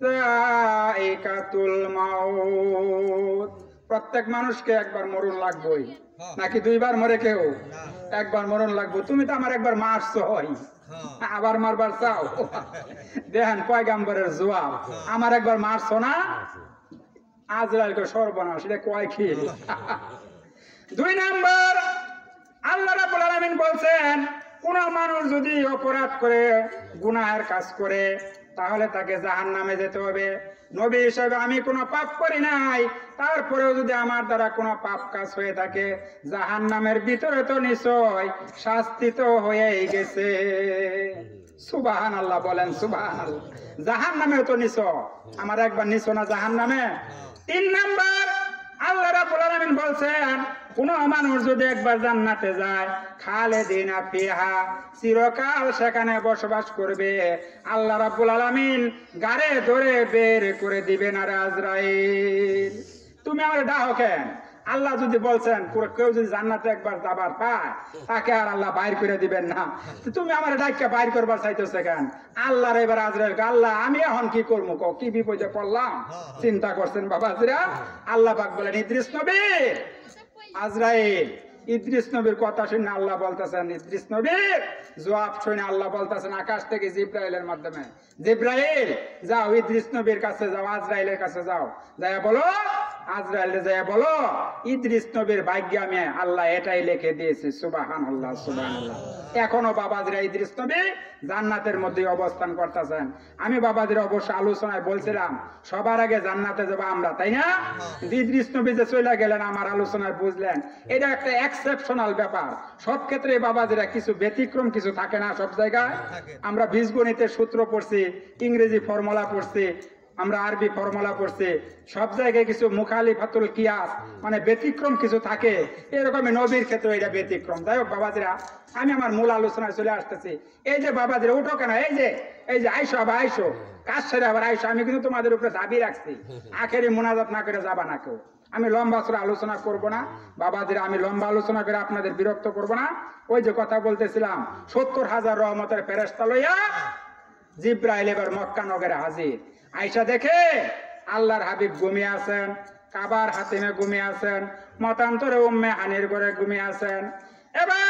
যায়িকাতুল মাউত, প্রত্যেক মানুষকে একবার মরণ লাগবেই। নাকি দুইবার মরে কেউ? একবার মরণ লাগবে। তুমি তো আমার একবার মারছো, হয় আবার মারবার চাও? দেখেন পয়গাম্বরের জবাব, আমার একবার মারছো না, আজরাইলকে সর্বনাশ, এটা কয় কি? 2 নাম্বার, আল্লাহ রাব্বুল আলামিন বলছেন কোন মানুষ যদি অপরাধ করে, গুনাহের কাজ করে, তাহলে তাকে জাহান্নামে যেতে হবে। নবী হিসেবে আমি কোনো পাপ করি নাই, তারপরেও যদি আমার দ্বারা কোনো পাপ কাজ হয়ে থাকে, জাহান্নামের ভিতরে তো নিশ্চয় শাস্তি তো হয়েই গেছে। সুবহানাল্লাহ বলেন, সুবহানাল্লাহ। জাহান্নামে তো নিশ্চয়, আমার একবার নিশ্চয় না জাহান্নামে। 3 নাম্বার, আল্লাহ রাব্বুল আলামিন বলছেন কোন মানুষ যদি একবার জান্নাতে যায়, খালিদিনা ফিহা, চিরকাল সেখানে বসবাস করবে, আল্লাহ রাব্বুল আলামিন গারে ধরে বের করে দিবেন। আর আজরাইল, তুমি আমার ডাকো কেন? আল্লাহ যদি বলছেন কেউ যদি জান্নাতে একবার যাবার পায়, তাকে আর আল্লাহ বাইর করে দিবেন না, তুমি আমার ডাককে বাইর করবার চাইতেছে কেন? আল্লাহর এবার আজরাইলকে, আল্লাহ আমি এখন কি করবো, কি বিপদে পড়লাম? চিন্তা করছেন বাবাজিরা। আল্লাহ পাক বলেন ইদ্রিস নবী, আজরাইল ইদ্রিস নবীর কথা শুনে আল্লাহ বলতেছেন, ইদ্রিস নবীর জবাব শুনে আল্লাহ বলতেছেন আকাশ থেকে জিব্রাইলের মাধ্যমে, জিব্রাইল যাও ইদ্রিস নবীর কাছে যাও, আজরাইলের কাছে যাও, যাইয়া বলো, আজরাইলে যাইয়া বলো ইদ্রিস নবীর ভাগ্যে আমি আল্লাহ এটাই লিখে দিয়েছি। সুবহানাল্লাহ, সুবহানাল্লাহ। এখনো বাবাজিরা ইদ্রিস নবী জান্নাতের মধ্যে অবস্থান করতেছেন। আমি বাবাজিরা অবশ্য আলোচনায় বলছিলাম সবার আগে জান্নাতে যাবো আমরা, তাই না? ইদ্রিস নবী যে চলে গেলেন আমার আলোচনায় বুঝলেন এটা একটা এক্সেপশনাল ব্যাপার। সব ক্ষেত্রে বাবাজিরা কিছু ব্যতিক্রম কিছু থাকে না সব জায়গায়। আমরা বীজগণিতের সূত্র পড়ছি, ইংরেজি ফর্মুলা পড়ছি, আমরা আরবি ফর্মুলা পড়ছি, সব জায়গায় কিছু মুখালিফাতুল কিয়াস মানে ব্যতিক্রম কিছু থাকে, এরকমই নবীর ক্ষেত্রে এটা ব্যতিক্রম। যাই হোক বাবাজিরা, আমি আমার মূল আলোচনায় চলে আসতেছি। এই যে বাবাজিরা উঠো কেন, এই যে আইসো, আবার আইসো, কাজ সেরে আবার আইসো। আমি কিন্তু তোমাদের উপরে দাবি রাখছি, আখেরি মুনাজাত না করে যাবা না কেউ। আমি লম্বা করে আলোচনা করব না বাবাজিরা, আমি লম্বা আলোচনা করে আপনাদের বিরক্ত করব না। ওই যে কথা বলতেছিলাম, 70,000 রহমতের ফেরেশতা লইয়া জিব্রাইল এবার মক্কা নগরে হাজির। আয়েশা দেখে আল্লাহর হাবিব ঘুমিয়ে আছেন, কাবার হাতিমে ঘুমিয়ে আছেন, মতান্তরে উম্মে হানির ঘরে ঘুমিয়ে আছেন। এবার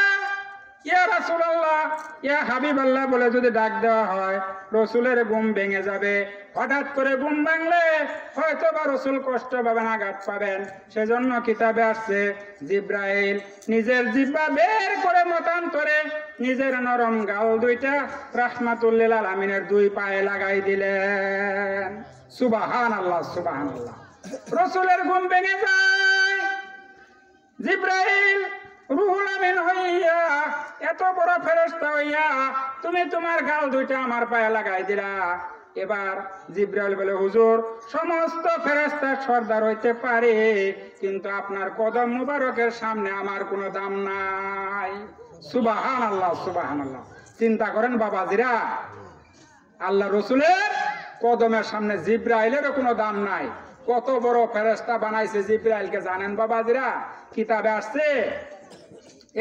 ইয়া রাসূলুল্লাহ, ইয়া হাবিবাল্লাহ বলে যদি ডাক দেওয়া হয়, রসুলের ঘুম ভেঙে যাবে। হঠাৎ করে ঘুম ভাঙলে হয়তো বা রসুল কষ্ট পাবেন, আঘাত পাবেন। সেজন্য কিতাবে আসছে জিব্রাইল নিজের জিহ্বা বের করে মতান্তরে নিজের নরম গাল দুইটা রাহমাতুল লিল আলামিনের 2 পায়ে লাগাই দিলেন। সুবহানাল্লাহ, সুবহানাল্লাহ। রসুলের ঘুম ভেঙে যায়, জিব্রাইল রুহুল আমিন হইয়া, এত বড় ফেরেশতা হইয়া তুমি তোমার গাল দুইটা আমার পায়ে লাগাই দিলা। এবার জিব্রাইল বলে, হুজুর সমস্ত ফেরেশতার সর্দার হইতে পারে, কিন্তু আপনার কদম মুবারকের সামনে আমার কোনো দাম নাই। সুবহানাল্লাহ, সুবহানাল্লাহ। চিন্তা করেন বাবাজিরা, আল্লাহ রসুলের কদমের সামনে জিব্রাইলেরও কোনো দাম নাই। কত বড় ফেরেশতা বানাইছে জিব্রাইলকে জানেন বাবাজিরা? কিতাবে আসছে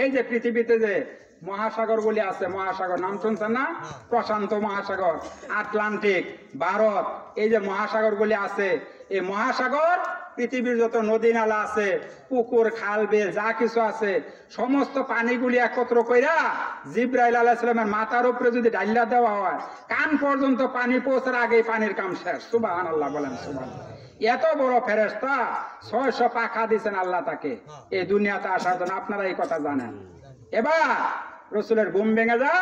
এই যে পৃথিবীতে যে মহাসাগরগুলি আছে, মহাসাগর নাম শুনছেন না? প্রশান্ত মহাসাগর, আটলান্টিক, ভারত, এই যে মহাসাগরগুলি আছে, এই মহাসাগর পৃথিবীর যত নদী নালা আছে, পুকুর খাল বিল যা কিছু আছে, সমস্ত পানিগুলি একত্র কইরা জিব্রাইল আলাইহিস সালামের মাথার উপরে যদি ডাইলা দেওয়া হয়, কান পর্যন্ত পানি পৌঁছার আগেই পানির কাম শেষ। সুবহানাল্লাহ বলেন, সুবহানাল্লাহ। এত বড় ফেরেশতা, 600 পাখা দিয়েছেন আল্লাহ তাকে এই দুনিয়াতে আসার জন্য। আপনারা এই কথা জানেন। এবার রসুলের ঘুম ভেঙে যা,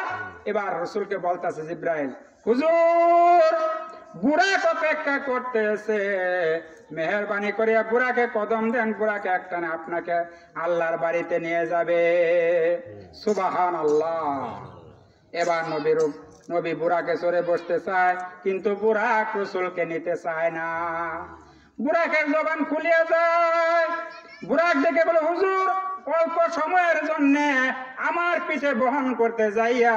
এবার রসুলকে বলতেছে জিব্রাইল, হুজুর বুড়াক অপেক্ষা করতেছে, মেহেরবানি করে বুড়াকে কদম দেন, বুড়াকে একটানে আপনাকে আল্লাহর বাড়িতে নিয়ে যাবে। সুবহানাল্লাহ। এবার নবী বুড়াকে চড়ে বসতে চায়, কিন্তু বুড়াক রসুলকে নিতে চায় না। বুড়াকের জবান খুলিয়ে যায়। বুড়াক দেখে বলে, হুজুর অল্প সময়ের জন্য আমার পিঠে বহন করতে যাইয়া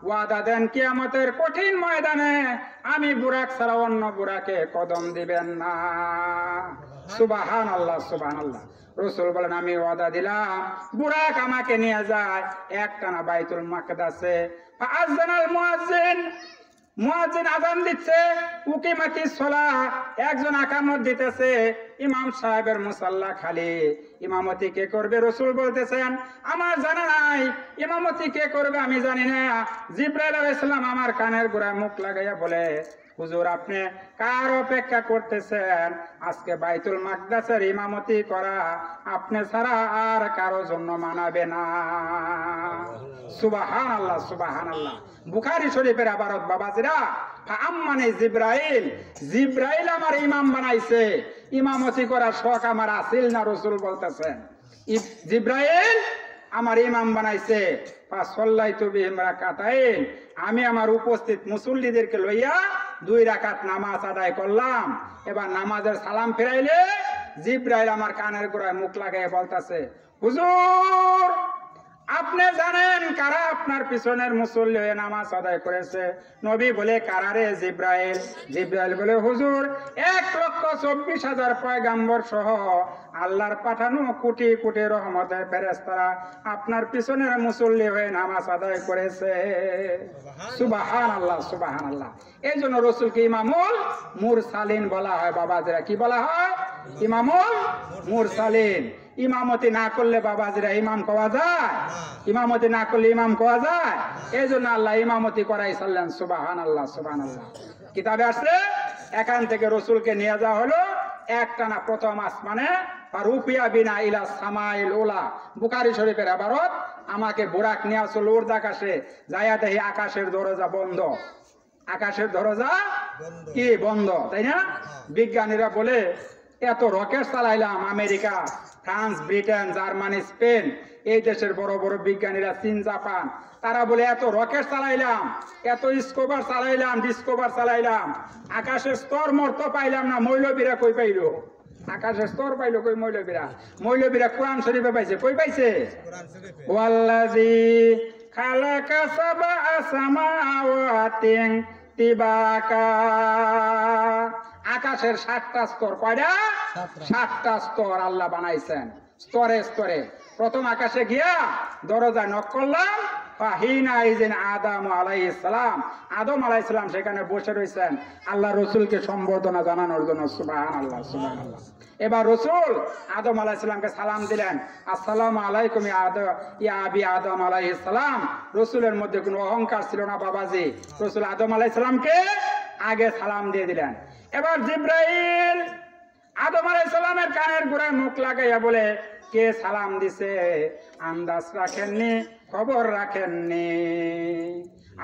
ওয়াদা দেন কিয়ামতের কঠিন ময়দানে আমি বুড়াক ছাড়া অন্য বুড়াকে কদম দিবেন না। সুবহানাল্লাহ, সুবহানাল্লাহ। রসুল বলেন, আমি ওয়াদা দিলাম বুড়াক আমাকে নিয়ে যায় একটানা বাইতুল মাকদাসে। আযানাল মুয়াজ্জিন, মুয়াজ্জিন আযান দিচ্ছে, উকিমাতিস সালাহ, একজন ইকামত দিতেছে, ইমাম সাহেবের মুসাল্লা খালি, ইমামতি কে করবে? রাসূল বলতেছেন আমার জানা নাই, ইমামতি কে করবে আমি জানি না। জিবরাইল আলাইহিস সালাম আমার কানের গোড়ায় মুখ লাগাইয়া বলে, হুজুর আপনি কার অপেক্ষা করতেছেন? আজকে বাইতুল মাকদাসের ইমামতি করা আপনি ছাড়া আর কারো জন্য মানাবে না। সুবহানাল্লাহ, সুবহানাল্লাহ। বুখারী শরীফের আবারত বাবাজিরা, ফাআম্মানি জিবরাইল, জিবরাইল আমার ইমাম বানাইছে, ইমামতি করার শখ আমার আসিল না। রাসূল বলতেছেন জিবরাইল আমার ইমাম বানাইছে, ফাসাল্লাইতু বিহিম রাকাতাইন, আমি আমার উপস্থিত মুসল্লিদেরকে লইয়া 2 রাকাত নামাজ আদায় করলাম। এবার নামাজের সালাম ফিরাইলে জিবরাইল আমার কানের গোড়ায় মুখ লাগাইয়া বলতেছে, হুজুর আপনি জানেন কারা আপনার পিছনের মুসল্লি হয়ে নামাজ আদায় করেছে? নবী বলে কারা রে? জিবরাইল। জিবরাইল বলে হুজুর 1,24,000 পয়গাম্বর সহ আল্লাহর পাঠানো কোটি কোটি রহমতের ফেরেশতারা আপনার পিছনের মুসল্লি হয়ে নামাজ আদায় করেছে। সুবহানাল্লাহ, সুবহানাল্লাহ। এই জন্য রাসূলকে ইমামুল মুরসালিন বলা হয়। বাবাজিরা কি বলা হয়? ইমামুল মুরসালিন। ইমামতি না করলে বাবাজিরা ইমাম পাওয়া যায়? ইমামতি না করলে ইমাম পাওয়া যায়? এই জন্য আল্লাহ ইমামতি করাই সাল্লেন। সুবহানাল্লাহ, সুবহানাল্লাহ। কিতাবে আসছে এখান থেকে রাসূলকে নিয়ে যাওয়া হলো একটানা প্রথম আসমানে, আর রুফিয়া বিনা ইলা সামাইল উলা। বুখারী শরীফের আবারত, আমাকে বুরাক নিয়ে আসল উর্দ আকাশে, যাইয়া দেখি আকাশের দরজা বন্ধ। আকাশের দরজা কি বন্ধ, তাই না? বিজ্ঞানীরা বলে এত রকেট চালাইলাম, America, France, Britain, Germany, Spain, এই দেশের বড় বড় বিজ্ঞানীরা, চীন, জাপান, তারা বলে এত রকেট চালাইলাম, এত স্কোবার চালাইলাম, ডিসকোভার চালাইলাম, আকাশের স্তর মর্ত পাইলাম না। মৌলবীরা কই পাইল? আকাশের স্তর পাইল কই মৌলবীরা? মৌলবীরা কোরআন শরীফে পাইছে। কই পাইছে? ওয়াল্লাযী খালাকা সাবআ সামাওয়াতিন তিবাকা। আকাশের 7টা স্তর। কয়টা? 7টা স্তর আল্লাহ বানাইছেন, স্তরে স্তরে। প্রথম আকাশে গিয়া দরজা নক করলাম, ফাহিনা ইজিন আদম আলাইহিস সালাম, আদম আলাইহিস সালাম সেখানে বসে রয়েছেন আল্লাহ রাসূলকে সম্বর্ধনা জানানোর জন্য। সুবহানাল্লাহ, সুবহানাল্লাহ। এবার রাসূল আদম আলাইহিস সালামকে সালাম দিলেন, আসসালামু আলাইকুম ইয়া আবি আদম আলাইহিস সালাম। রাসূলের মধ্যে কোনো অহংকার ছিল না বাবাজি। রাসূল আদম আলাইহিস সালামকে আগে সালাম দিয়ে দিলেন। এবার জিবরাইল আদম আলাইহিস সালামের কানের গোড়ায় মুখ লাগাইয়া বলে, কে সালাম দিছে? আন্দাজ রাখেননি, খবর রাখেননি।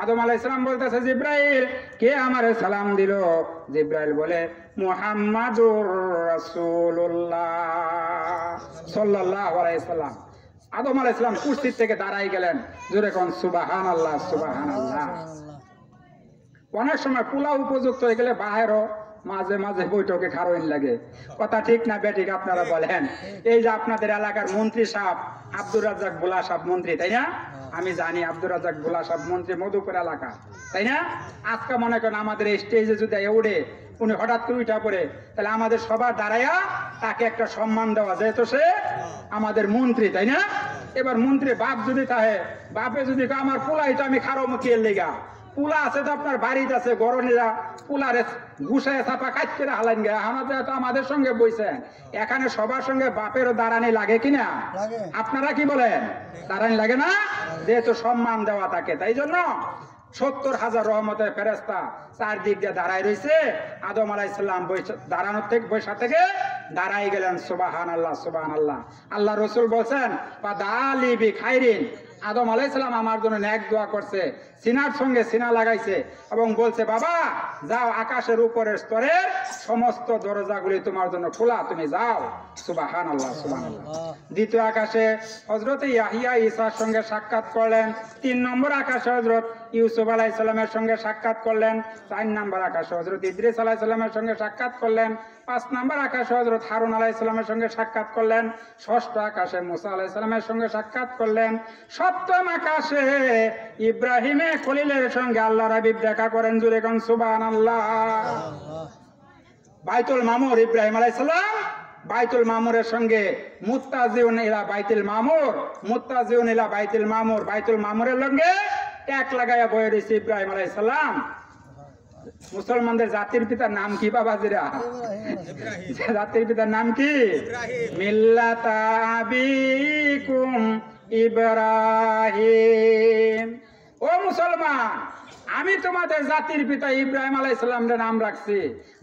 আদম আলাইহিস সালাম বলতেছে, জিবরাইল কে আমারে সালাম দিল? জিবরাইল বলে, মুহাম্মাদুর রাসূলুল্লাহ সাল্লাল্লাহু আলাইহি সাল্লাম। আদম আলাইহিস সালাম কুরসি থেকে দাঁড়াই গেলেন। জোরে কোন সুবহানাল্লাহ, সুবহানাল্লাহ। অনেক সময় পোলাও উপযুক্ত হয়ে গেলে বাহিরও মাঝে মাঝে বৈঠকে খারইন লাগে। কথা ঠিক না বেঠিক আপনারা বলেন? এই যে আপনাদের এলাকার মন্ত্রী সাহেব আব্দুর রাজ্জাক ভোলা সাহেব মন্ত্রী, তাই না? আমি জানি আব্দুর রাজ্জাক ভোলা সাহেব মন্ত্রী মধুপুর এলাকা, তাই না? আজকে মনে করেন আমাদের এই স্টেজে যদি উঠে উনি হঠাৎ করে উঠা পড়ে, তাহলে আমাদের সবার দাঁড়াইয়া তাকে একটা সম্মান দেওয়া, যেহেতু সে আমাদের মন্ত্রী, তাই না? এবার মন্ত্রী বাপ যদি থাকে, বাপে যদি আমার পোলাই তো আমি খারো মুখিয়ে লেগা, পুলা আছে তো আপনার বাড়িতে আছে, গরনেরা পুলারে গুছায় চাপা কাজ করে হালাইন গে। আমাদের তো আমাদের সঙ্গে বইছেন, এখানে সবার সঙ্গে বাপেরও দাঁড়ানি লাগে কিনা? আপনারা কি বলেন? দাঁড়ানি লাগে না? যেহেতু সম্মান দেওয়া থাকে, তাই জন্য 70,000 রহমতের ফেরেশতা চারদিক দিয়ে দাঁড়াই রয়েছে। আদম আলাইহিস সালাম দাঁড়ানোর থেকে বৈশা থেকে দাঁড়াই গেলেন। সুবহানাল্লাহ, সুবহানাল্লাহ। আল্লাহ রাসূল বলছেন, ফাদালি বি খাইরিন, আদম আলাইহিস সালাম আমার জন্য নেক দোয়া করছে, সিনার সঙ্গে সিনা লাগাইছে এবং বলছে, বাবা যাও, আকাশের উপরের স্তরের সমস্ত দরজাগুলি তোমার জন্য খোলা, তুমি যাও। সুবহানাল্লাহ, সুবহানাল্লাহ। দ্বিতীয় আকাশে হযরত ইয়াহিয়া ঈসার সঙ্গে সাক্ষাৎ করলেন। 3 নম্বর আকাশে হযরত ইউসুফ আলাইহিস সালামের সঙ্গে সাক্ষাৎ করলেন। 4 নম্বর আকাশে হযরত ইদ্রিস আলাইহিস সালামের সঙ্গে সাক্ষাৎ করলেন। 5 নম্বর আকাশে হযরত হারুন আলাইহিস সালামের সঙ্গে সাক্ষাৎ করলেন। 6ষ্ঠ আকাশে মুসা আলাইহিস সালামের সঙ্গে সাক্ষাৎ করলেন। 7ম আকাশে ইব্রাহিমে খলিলের সঙ্গে আল্লাহর হাবিব দেখা করেন। জুরে কোন সুবহানাল্লাহ। বাইতুল মামুর, ইব্রাহিম আলাইহিস সালাম বাইতুল মামুরের সঙ্গে মুত্তাজিউন ইলা বাইতুল মামুর, মুত্তাজিউন ইলা বাইতুল মামুর, বাইতুল মামুরের সঙ্গে এক লাগাইয়া বয়ে রয়েছে ইব্রাহিম আলাইহিস সালাম। মুসলমানদের জাতির পিতার নাম কি বাবাজিরা? জাতির পিতার নাম কি? মিল্লাতা আবিকুম ইব্রাহিম। ও মুসলমান, আমি তোমাদের জাতির পিতা ইব্রাহিম আলাইহিস সালামের নাম রাখছি।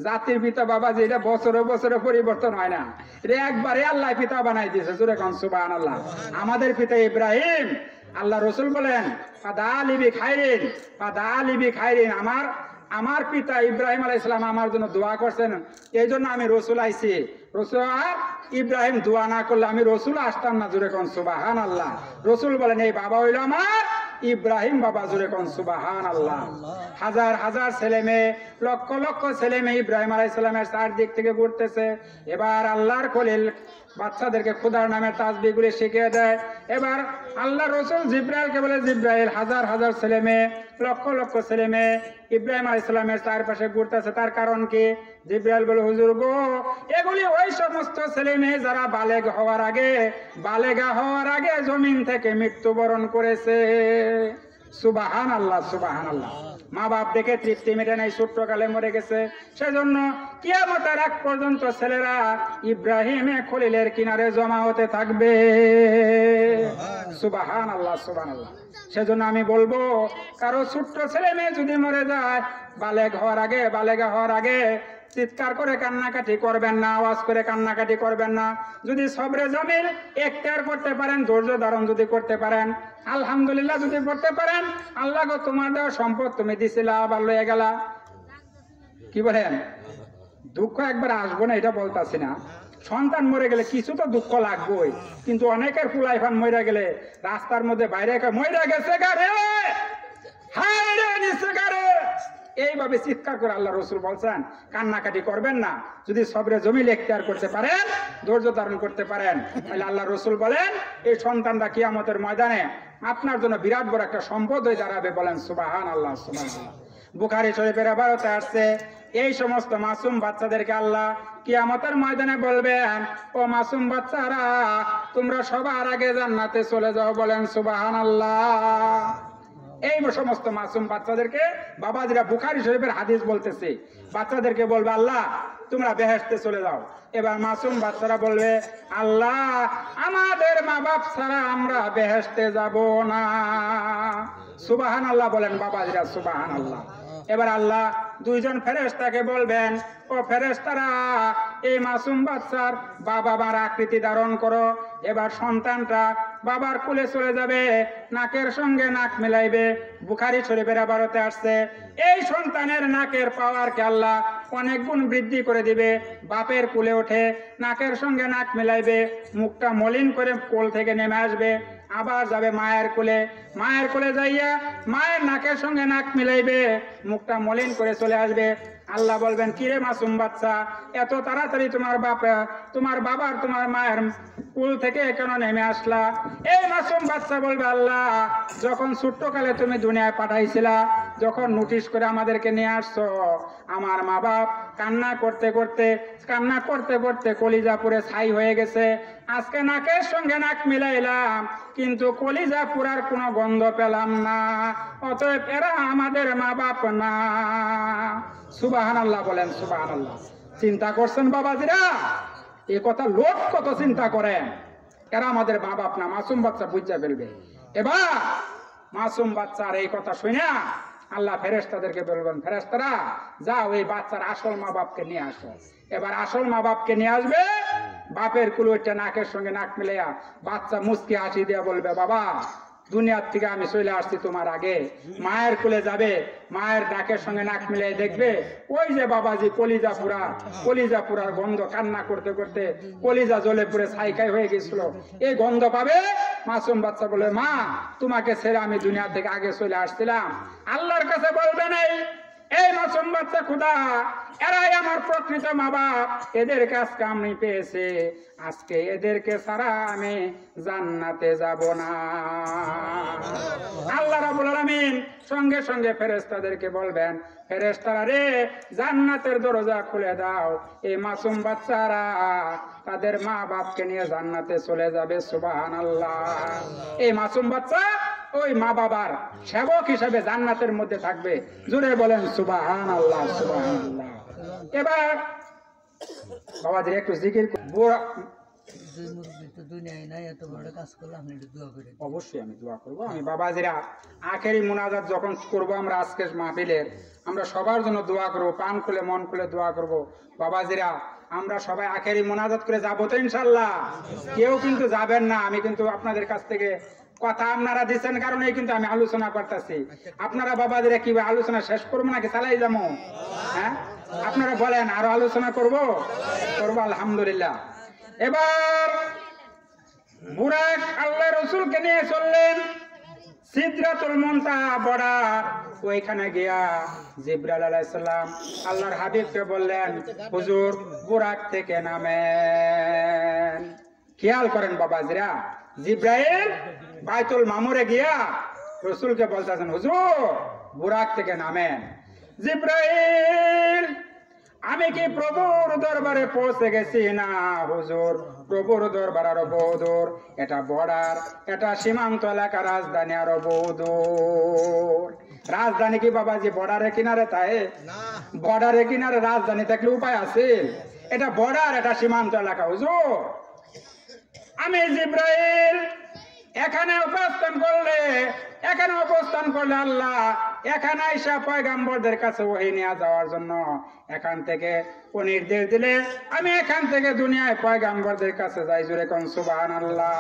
জাতির পিতা বাবাজি এটা বছরে বছরে পরিবর্তন হয় না, এটা একবারে আল্লাহ পিতা বানাই দিয়েছে। জোরে কোন সুবহানাল্লাহ। আমাদের পিতা ইব্রাহিম, আল্লাহ রসুল বলেন ফাদালিবি খাইরিন, ফাদালিবি খাইরিন, আমার পিতা ইব্রাহিম আলাইহিস সালাম আমার জন্য দোয়া করছেন, এই জন্য আমি রসুল আইছি। রসুল ইব্রাহিম দোয়া না করলে আমি রসুল আসতাম না। জোরে কোন সুবহানাল্লাহ। রসুল বলেন এই বাবা হইল আমার ইব্রাহিম বাবা। জোরে কোন সুবহানাল্লাহ। হাজার হাজার ছেলে মেয়ে, লক্ষ লক্ষ ছেলে মেয়ে ইব্রাহিম আলাইহিস সালামের চারদিক থেকে ঘুরতেছে। এবার আল্লাহর খলিল বাচ্চাদেরকে খোদার নামে তাসবিহগুলি শিখিয়ে দেয়। এবার আল্লাহ রসুল জিব্রাইলকে বলে, জিব্রাইল হাজার হাজার ছেলে মেয়ে, লক্ষ লক্ষ ছেলে মেয়ে ইব্রাহিম আলাইহিস সালামের চারপাশে ঘুরতেছে, তার কারণ কি? জিব্রাইল বলে, হুজুর গো, এগুলি ওই সমস্ত ছেলে মেয়ে যারা বালেগা হওয়ার আগে জমিন থেকে মৃত্যুবরণ করেছে। সুবহানাল্লাহ, সুবহানাল্লাহ। মা বাপ দেখে তৃপ্তি মেটে নাই, ছোট্টকালে মরে গেছে। সেজন্য কিয়ামতের আগ পর্যন্ত ছেলেরা ইব্রাহিমে খলিলের কিনারে জমা হতে থাকবে। সুবহানাল্লাহ, সুবহানাল্লাহ। সেজন্য আমি বলবো, কারো ছোট্ট ছেলে মেয়ে যদি মরে যায় বালেগা হওয়ার আগে চিৎকার করে কান্নাকাটি করবেন না, আওয়াজ করে কান্নাকাটি করবেন না। যদি সবরে জমির এখতিয়ার করতে পারেন, ধৈর্য ধারণ যদি করতে পারেন, আলহামদুলিল্লাহ যদি করতে পারেন, আল্লাহ গো তোমার দেওয়া সম্পদ তুমি দিছিলা, আবার লয়ে গেলা। কি বলেন? দুঃখ একবার আসবো না এটা বলতাছি না। সন্তান মরে গেলে কিছু তো দুঃখ লাগবেই, কিন্তু অনেকের ফুলাইফান মরে গেলে রাস্তার মধ্যে বাইরে মরে গেছে গারে, হায় রে নিচে গারে, এইভাবে চিৎকার করে আল্লাহ রসুল বলছেন কান্নাকাটি করবেন না। যদি সবরে জমিল এখতিয়ার করতে পারেন, ধৈর্য ধারণ করতে পারেন, তাহলে আল্লাহ রসুল বলেন এই সন্তানরা কিয়ামতের ময়দানে আপনার জন্য বিরাট বড় একটা সম্পদ হয়ে দাঁড়াবে। বলেন সুবহানাল্লাহ, সুবহানাল্লাহ। বুখারী শরীফের ইবারতে আসছে, এই সমস্ত মাসুম বাচ্চাদেরকে আল্লাহ কিয়ামতের ময়দানে বলবেন, ও মাসুম বাচ্চারা, তোমরা সবার আগে জান্নাতে চলে যাও। বলেন সুবহানাল্লাহ। এই সমস্ত মাসুম বাচ্চাদেরকে বাবাজিরা বুখারী শরীফের হাদিস বলতেছে, বাচ্চাদেরকে বলবে আল্লাহ তোমরা বেহেশতে চলে যাও। এবার মাসুম বাচ্চারা বলবে, আল্লাহ আমাদের মা বাপ ছাড়া আমরা বেহেশতে যাব না। সুবহানাল্লাহ বলেন বাবাজিরা, সুবহানাল্লাহ। এবার আল্লাহ দুইজন ফেরেশতাকে বলবেন, ও ফেরেশতারা, এই মাসুম বাচ্চার বাবা মার আকৃতি ধারণ করো। এবার সন্তানটা বাবার কোলে চলে যাবে, নাকের সঙ্গে নাক মিলাইবে। বুখারী শরীফের ইবারতে আসছে, এই সন্তানের নাকের পাওয়ারকে আল্লাহ অনেক গুণ বৃদ্ধি করে দিবে। বাপের কোলে ওঠে, নাকের সঙ্গে নাক মিলাইবে, মুখটা মলিন করে কোল থেকে নেমে আসবে, আবার যাবে মায়ের কোলে যাইয়া মায়ের নাকের সঙ্গে নাক মিলাইবে, মুখটা মলিন করে চলে আসবে। আল্লাহ বলবেন, কিরে মাসুম বাচ্চা, এত তাড়াতাড়ি তোমার বাবার তোমার মায়ের কুল থেকে কেন নেমে আসলা? এই মাসুম বাচ্চা বলবে, আল্লাহ যখন ছোট্টকালে তুমি দুনিয়ায় পাঠাইছিলা, যখন নোটিশ করে আমাদেরকে নিয়ে আসছো, আমার মা বাপ কান্না করতে করতে কলিজা পুরে ছাই হয়ে গেছে। আজকে নাকের সঙ্গে নাক মিলাইলাম, কিন্তু কলিজা পুরার কোনো গন্ধ পেলাম না, অতএব এরা আমাদের মা বাপ না। সুবহানাল্লাহ বলেন, সুবহানাল্লাহ। চিন্তা করছেন বাবাজিরা? এ কথা লোক কত চিন্তা করেন, এরা আমাদের মা বাপ না। মাসুম বাচ্চা বুঝা ফেলবে। এবার মাসুম বাচ্চার এই কথা শুনে আল্লাহ ফেরেশতাদেরকে বলবেন, ফেরেশতারা যাও এই বাচ্চার আসল মা বাপকে নিয়ে আসো। এবার আসল মা বাপকে নিয়ে আসবে, বাপের কুলোটা নাকের সঙ্গে নাক মিলাইয়া বাচ্চা মুচকি হাসি দিয়া বলবে, বাবা দুনিয়ার থেকে আমি চলে আসছি তোমার আগে। মায়ের কোলে যাবে, মায়ের নাকের সঙ্গে নাক মিলাই দেখবে ওই যে বাবাজি কলিজা পুরার গন্ধ, কান্না করতে করতে কলিজা জ্বলে পুরে ছাইকাই হয়ে গেছিল, এই গন্ধ পাবে। মাসুম বাচ্চা বলে, মা তোমাকে ছেড়ে আমি দুনিয়া থেকে আগে চলে আসছিলাম। আল্লাহর কাছে বলবেন, এই মাসুম বাচ্চা খোদা, এরাই আমার প্রকৃত মা বাপ, এদের কাছে আমি পেয়েছি, আজকে এদেরকে ছাড়া আমি জান্নাতে যাব না। আল্লাহ রাব্বুল আলামিন সঙ্গে সঙ্গে ফেরেশতাদেরকে বলবেন, ফেরেশতারা রে, জান্নাতের দরজা খুলে দাও, এই মাসুম বাচ্চারা তাদের মা বাপকে নিয়ে জান্নাতে চলে যাবে। সুবহানাল্লাহ। এই মাসুম বাচ্চা ওই মা বাবার সেবক হিসেবে জান্নাতের মধ্যে থাকবে। জোরে বলেন সুবহানাল্লাহ, সুবহানাল্লাহ। এবার বাবাজির একটু জিকির অবশ্যই আমি দোয়া করব। আমি বাবাজিরা আখেরি মুনাজাত যখন করব আমরা আজকের মাহফিলের, আমরা সবার জন্য দোয়া করব, প্রাণ খুলে মন খুলে দোয়া করব। বাবাজিরা আমরা সবাই আখেরি মুনাজাত করে যাবো তো ইনশাল্লাহ? কেউ কিন্তু যাবেন না। আমি কিন্তু আপনাদের কাছ থেকে কথা আপনারা দিচ্ছেন কারণেই কিন্তু আমি আলোচনা করতেছি। আপনারা বাবাজিরা কি আলোচনা শেষ করবো নাকি চালাই যাবো? হ্যাঁ, আপনারা বলেন আরো আলোচনা করব? আলহামদুলিল্লাহ। এবার বুরাক আল্লাহ রসুলকে নিয়ে চললেন সিদরাতুল মুনতাহা বর্ডার। ওইখানে গিয়া জিবরাইল আলাইহিস সালাম আল্লাহর হাবিবকে বললেন, হুজুর বুরাক থেকে নামেন। খেয়াল করেন বাবাজিরা, জিবরাইল বাইতুল মামুরে গিয়া রসুলকে বলতেছেন, হুজুর বুরাক থেকে নামেন। জিবরাইল, আমি কি প্রভুর দরবারে পৌঁছে গেছি? না হুজুর, প্রভুর দরবার আরো বহুদূর। এটা বর্ডার, এটা সীমান্ত এলাকা, রাজধানী আরো বহুদূর। রাজধানী কি বাবাজি বর্ডারের কিনারে? তাই বর্ডারের কিনারে রাজধানী থাকলে উপায় আছে? এটা বর্ডার, এটা সীমান্ত এলাকা হুজুর। আমি জিবরাইল এখানে অবস্থান করলে আল্লাহ এখানে আইসা পয়গাম্বরদের কাছে ওহী নিয়ে যাওয়ার জন্য এখান থেকে ও নির্দেশ দিলে আমি এখান থেকে দুনিয়ায় পয়গাম্বরদের কাছে যাই। জোরে কোন সুবহানাল্লাহ।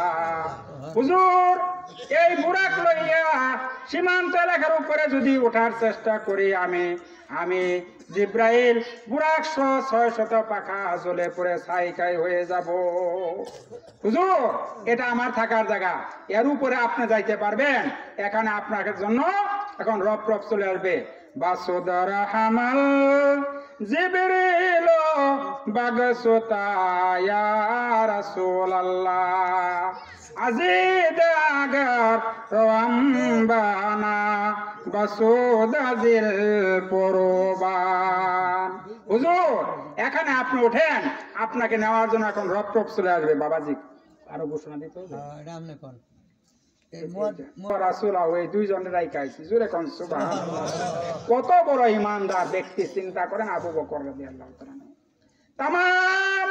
হুজুর এই বুরাক লইয়া সীমান্ত এলাকার উপরে যদি ওঠার চেষ্টা করি আমি জিবরাইল বুরাক 600 পাখা জ্বলে পড়ে ছাই হয়ে যাব। হুজুর এটা আমার থাকার জায়গা, এর উপরে আপনি যাইতে পারবেন? এখানে আপনার জন্য এখন রব চলে আসবে। বাসুদার হামাল জিবরিল বাগসুতা ইয়া রাসূলুল্লাহ আজিদ আগার রওয়াম্বানা বাসুদাজিল পরবান। হুজুর এখানে আপনি ওঠেন, আপনাকে নেওয়ার জন্য এখন রব চলে আসবে। বাবাজি আরো ঘোষণা দিতে হবে। কত বড় ইমানদার ব্যক্তি, চিন্তা করেন। আবু বকর রাদিয়াল্লাহু তাআলা তামাম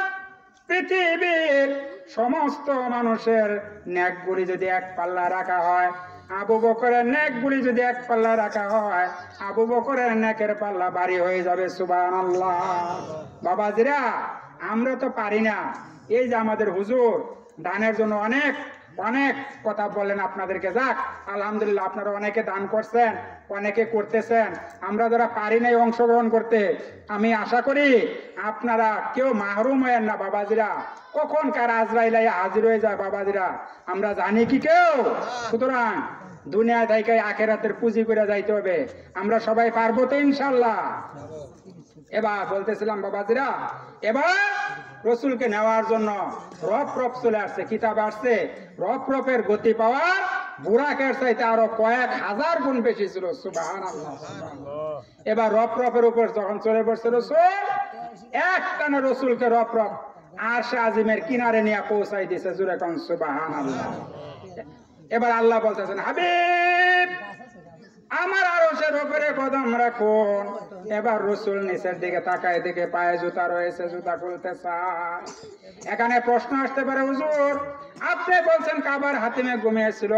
পৃথিবীর সমস্ত মানুষের নেকগুলি যদি এক পাল্লা রাখা হয়, আবু বকরের নেকগুলি যদি এক পাল্লা রাখা হয়, আবু বকরের নেকের পাল্লা ভারী হয়ে যাবে। সুবহানাল্লাহ। বাবাজিরা আমরা তো পারি না। এই যে আমাদের হুজুর দানের জন্য অনেক কথা বলেন আপনাদেরকে। যাক আলহামদুলিল্লাহ, আপনারা অনেকে দান করছেন, অনেকে করতেছেন। আমরা যারা পারি নাই অংশগ্রহণ করতে, আমি আশা করি আপনারা কেউ মাহরুম হয়েন না। বাবাজিরা কখন কার আজরাইল হাজির হয়ে যায় বাবাজিরা আমরা জানি কি কেউ? সুতরাং দুনিয়া থেকে আখেরাতের পুঁজি করে যাইতে হবে। আমরা সবাই পারবো তো ইনশাল্লাহ? এবার বলতেছিলাম বাবাজিরা, এবার রসুলকে নেওয়ার জন্য রব চলে আসছে, কিতাব আসছে। রবের গতি পাওয়ার বুরাকের চাইতে আরো কয়েক হাজার গুণ বেশি ছিল। সুবহানাল্লাহ। এবার রবের উপর যখন চলে পড়ছে রসুল, একটানে রসুলকে রব আরশে আজিমের কিনারে নিয়ে পৌঁছাই দিছে। জোরে কোন সুবহানাল্লাহ। এবার আল্লাহ বলতেছেন, হাবিব আমার আরশের উপরে কদম রাখুন। এবার রসুল নিচের দিকে তাকায়, দিকে পায়ে জুতা রয়েছে, জুতা খুলতে চায়। এখানে প্রশ্ন আসতে পারে, হুজুর আপনি বলছেন কাবার হাতিমে ঘুমিয়েছিল,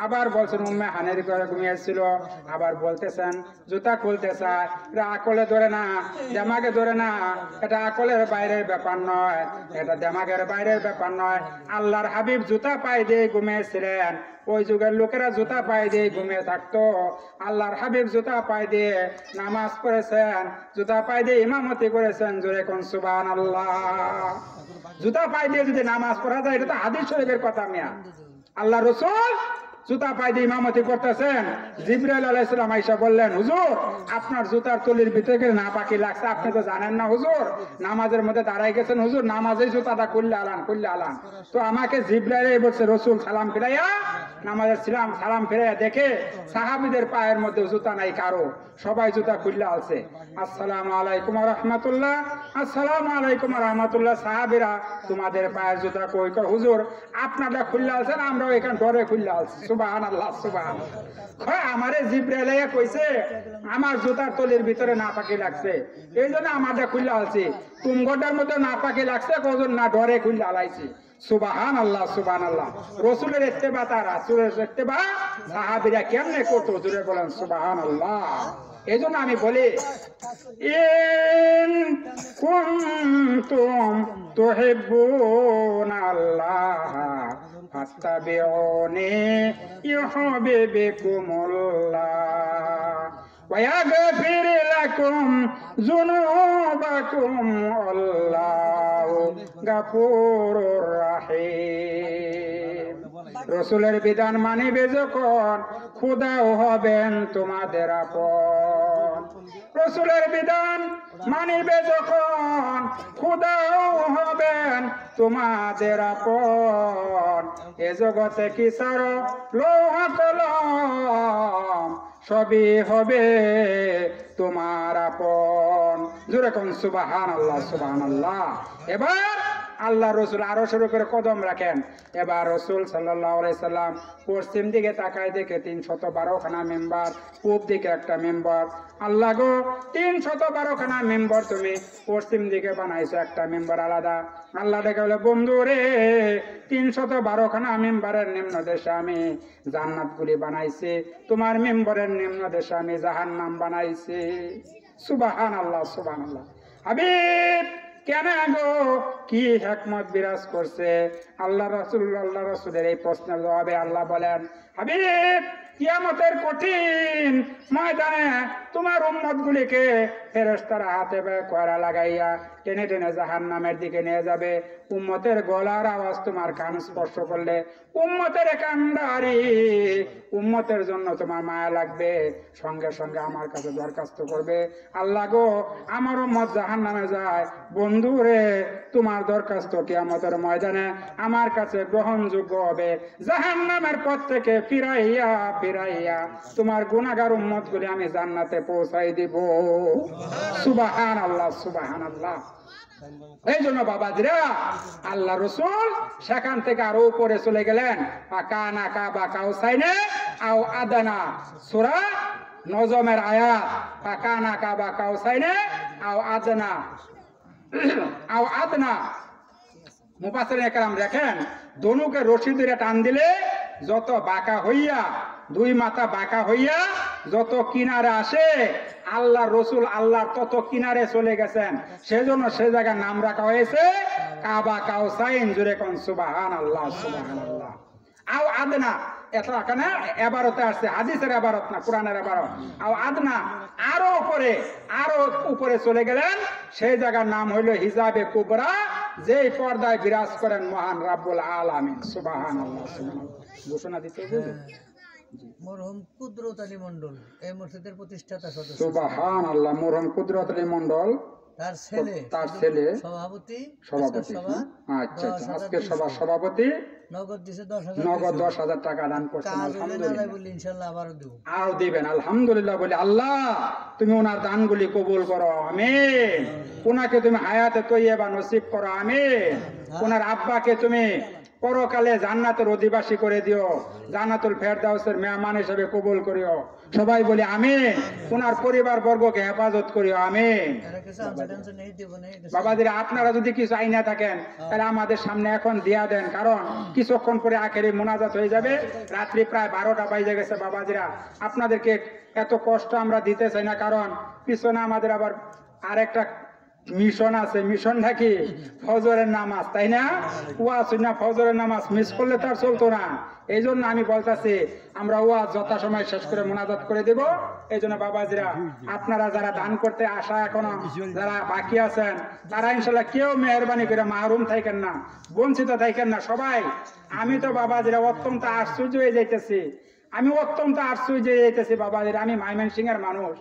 আবার বলছেন উম্মে হানির ঘরে ঘুমিয়েছিল, আবার বলতেছেন জুতা খুলতে চায়। এটা আকলে ধরে না, দেমাগে ধরে না। এটা আকলের বাইরের ব্যাপার নয়, এটা দেমাগের বাইরের ব্যাপার নয়। আল্লাহর হাবিব জুতা পায়ে দিয়ে ঘুমিয়েছিলেন। ওই যুগের লোকেরা জুতা পায়ে দিয়ে ঘুমিয়ে থাকতো। আল্লাহর হাবিব জুতা পায়ে দিয়ে নামাজ পড়েছেন, জুতা পায়ে দিয়ে ইমামতি করেছেন। জোরে কোন সুবহানাল্লাহ। জুতা পায়ে দিয়ে যদি নামাজ পড়া যায়, এটা তো হাদিস শরীফের কথা। মিয়া আল্লাহ রসুল জুতা পায়ে দিয়ে ইমামতি করতেছেন। জিবরাইল আলাইহিস সালাম আয়েশা বললেন, হুজুর আপনার জুতার তলির ভিতরে নাপাকি লাগছে, আপনি তো জানেন না হুজুর, নামাজের মধ্যে দাঁড়াই গেছেন হুজুর, নামাজেই জুতাটা খুললে আলান। তো আমাকে জিবরাইল বলছে রসুল সালাম ফিরাইয়া নামাজের ছিলাম, সালাম ফিরাইয়া দেখে সাহাবীদের পায়ের মধ্যে জুতা নাই কারো, সবাই জুতা খুললে আছে। আসসালামু আলাইকুম ওয়া রাহমাতুল্লাহ, আসসালামু আলাইকুম ওয়া রাহমাতুল্লাহ। সাহাবীরা তোমাদের পায়ের জুতা কই? হুজুর আপনারা খুললে আছেন, আমরাও এখান ঘরে খুললে আছি। সুবহানাল্লাহ সুবহানাল্লাহ। আমারে জিব্রাইল কইছে আমার জুতার তলির ভিতরে নাপাকি লাগছে, এই জন্য আমাদের খুললা আলছি। তুমগটার মধ্যে নাপাকি লাগছে, কজন না ডরে খুললা আলাইছি। সুবহানাল্লাহ সুবহানাল্লাহ। রাসূলের ইত্তেবা, তার রাসূলের ইত্তেবা সাহাবীরা কেমনে করতো, জোরে বলেন সুবহানাল্লাহ। এই জন্য আমি বলি, ইন কুনতুম তুহিব্বুনাল্লাহ ফাত্তাবিউনি ইউহিব্বুকুমুল্লাহ ওয়া ইয়াগফির লাকুম যুনুবাকুম আল্লাহু গাফুরুর রাহিম। রাসূলের বিধান মানিবে যখন, খোদাও হবেন তোমাদের আপন। রাসূলের বিধান মানিবে যখন, খোদাও হবেন তোমাদের আপন। এ জগতে কি ছাড়ো লৌহ কলম, সবই হবে তোমার আপন। জোরে কোন সুবহানাল্লাহ সুবহানাল্লাহ। এবার আল্লাহ রসুল আরশের উপরে কদম রাখেন। এবার রসুল সাল্লাল্লাহু আলাইহি সাল্লাম পশ্চিম দিকে তাকায় দেখে 312খানা মেম্বার, পূব দিকে একটা মেম্বার। আল্লাহ গো, 312খানা মেম্বার তুমি পশ্চিম দিকে বানাইছো, একটা মেম্বার আলাদা। আল্লাহ দেখে বলে, বন্ধু রে, 312খানা মেম্বারের নিম্ন দেশে আমি জান্নাতগুলি বানাইছি, তোমার মেম্বারের নিম্ন দেশে আমি জাহান্নাম বানাইছি। সুবহানাল্লাহ সুবহানাল্লাহ। হাবিব কেন গো, কি হিকমত বিরাজ করছে? আল্লাহ রাসূলের এই প্রশ্নের জবাবে আল্লাহ বলেন, হাবিব, কিয়ামতের কঠিন ময়দানে তোমার উম্মতগুলিকে ফেরেশতারা হাতে কয়রা লাগাইয়া টেনে টেনে জাহান্নামের দিকে নিয়ে যাবে। উম্মতের গলার আওয়াজ তোমার কান স্পর্শ করলে উম্মতের কান্ডারি, উম্মতের জন্য তোমার মায়া লাগবে, সঙ্গে সঙ্গে আমার কাছে দরখাস্ত করবে, আল্লাহ গো, আমার উম্মত জাহান্নামে যায়, বন্ধু রে, তোমার দরখাস্ত কিয়ামতের ময়দানে আমার কাছে গ্রহণযোগ্য হবে। জাহান্নামের পথ থেকে ফিরাইয়া ফিরাইয়া তোমার গুনাহগার উম্মতগুলি আমি জান্নাতে পৌঁছাই দিব। সুবহানাল্লাহ সুবহানাল্লাহ। এই জন্য বাবাজিরা, আল্লাহ রসুল সেখান থেকে আরো উপরে চলে গেলেন। কানা কাবা কাউসাইনে আও আদানা, সূরা নজমের আয়াত। কানা কাবা কাউসাইনে আও আদানা, আও আদনা। মুফাসসিরিনে কেরাম দেখেন, দনুকে রশি ধরে টান দিলে যত বাঁকা হইয়া, দুই মাথা বাঁকা হইয়া যত কিনারে আসে, আল্লাহ রসুল আল্লাহ তত কিনারে চলে গেছেন, সেজন্য সে জায়গার নাম রাখা হয়েছে কাবা কাউসাইন। জোরে কোন সুবহানাল্লাহ সুবহানাল্লাহ। আও আদনা, এটা এখানে এবারতে আসছে, হাদিসের এবারত না, কোরআনের এবারত। আও আদনা, আরো উপরে চলে গেলেন, সেই জায়গার নাম হইল হিজাবে কুবরা, যেই পর্দায় বিরাজ করেন মহান রাব্বুল আলামিন। সুবহানাল্লাহ সুবহানাল্লাহ। ঘোষণা দিতে হবে মরহুম কুদরত আলী মন্ডল এই মসজিদের প্রতিষ্ঠাতা সদস্য। সুবহানাল্লাহ। মরহুম কুদরত আলী মন্ডল তার ছেলে সভাপতি। আচ্ছা আচ্ছা, আজকের সভা সভাপতি নগদ দিছে 10,000, নগদ 10,000 টাকা দান করছেন। আলহামদুলিল্লাহ বলি ইনশাআল্লাহ আবারও দেব, আরো দিবেন। আলহামদুলিল্লাহ বলি, আল্লাহ তুমি ওনার দানগুলি কবুল করো, আমিন। ওনাকে তুমি হায়াতে তৈয়বা নসিব করো, আমিন। ওনার আব্বাকে তুমি পরকালে জান্নাতের অধিবাসী করে দিও, জান্নাতুল ফেরদাউসের মেহমান হিসেবে কবুল করিও। সবাই বলি আমিন। ওনার পরিবার বর্গকে হেফাজত করিও, আমিন। বাবাজিরা, আপনারা যদি কিছু আইনা থাকেন তাহলে আমাদের সামনে এখন দিয়া দেন, কারণ কিছুক্ষণ পরে আখেরি মোনাজাত হয়ে যাবে। রাত্রি প্রায় 12টা বাজে গেছে। বাবাজিরা, আপনাদেরকে এত কষ্ট আমরা দিতে চাই না, কারণ পিছনে আমাদের আবার আরেকটা মিশন আছে। মিশনটা কি? ফজরের নামাজ, তাই না? ওয়াজ না, ফজরের নামাজ মিস করলে তার চলতো না। এই জন্য আমি বলতেছি, আমরা ওয়াজ যথাসময় শেষ করে মোনাজাত করে দেব। এই জন্য বাবাজিরা, আপনারা যারা দান করতে আসা এখনো যারা বাকি আছেন, তারা ইনশাল্লাহ কেউ মেহরবানি করে মাহরুম থাকেন না, বঞ্চিত থাকেন না সবাই। আমি তো বাবাজিরা অত্যন্ত আশ্চর্য হয়ে যাইতেছি, বাবাজিরা। আমি ময়মনসিংহ এর মানুষ,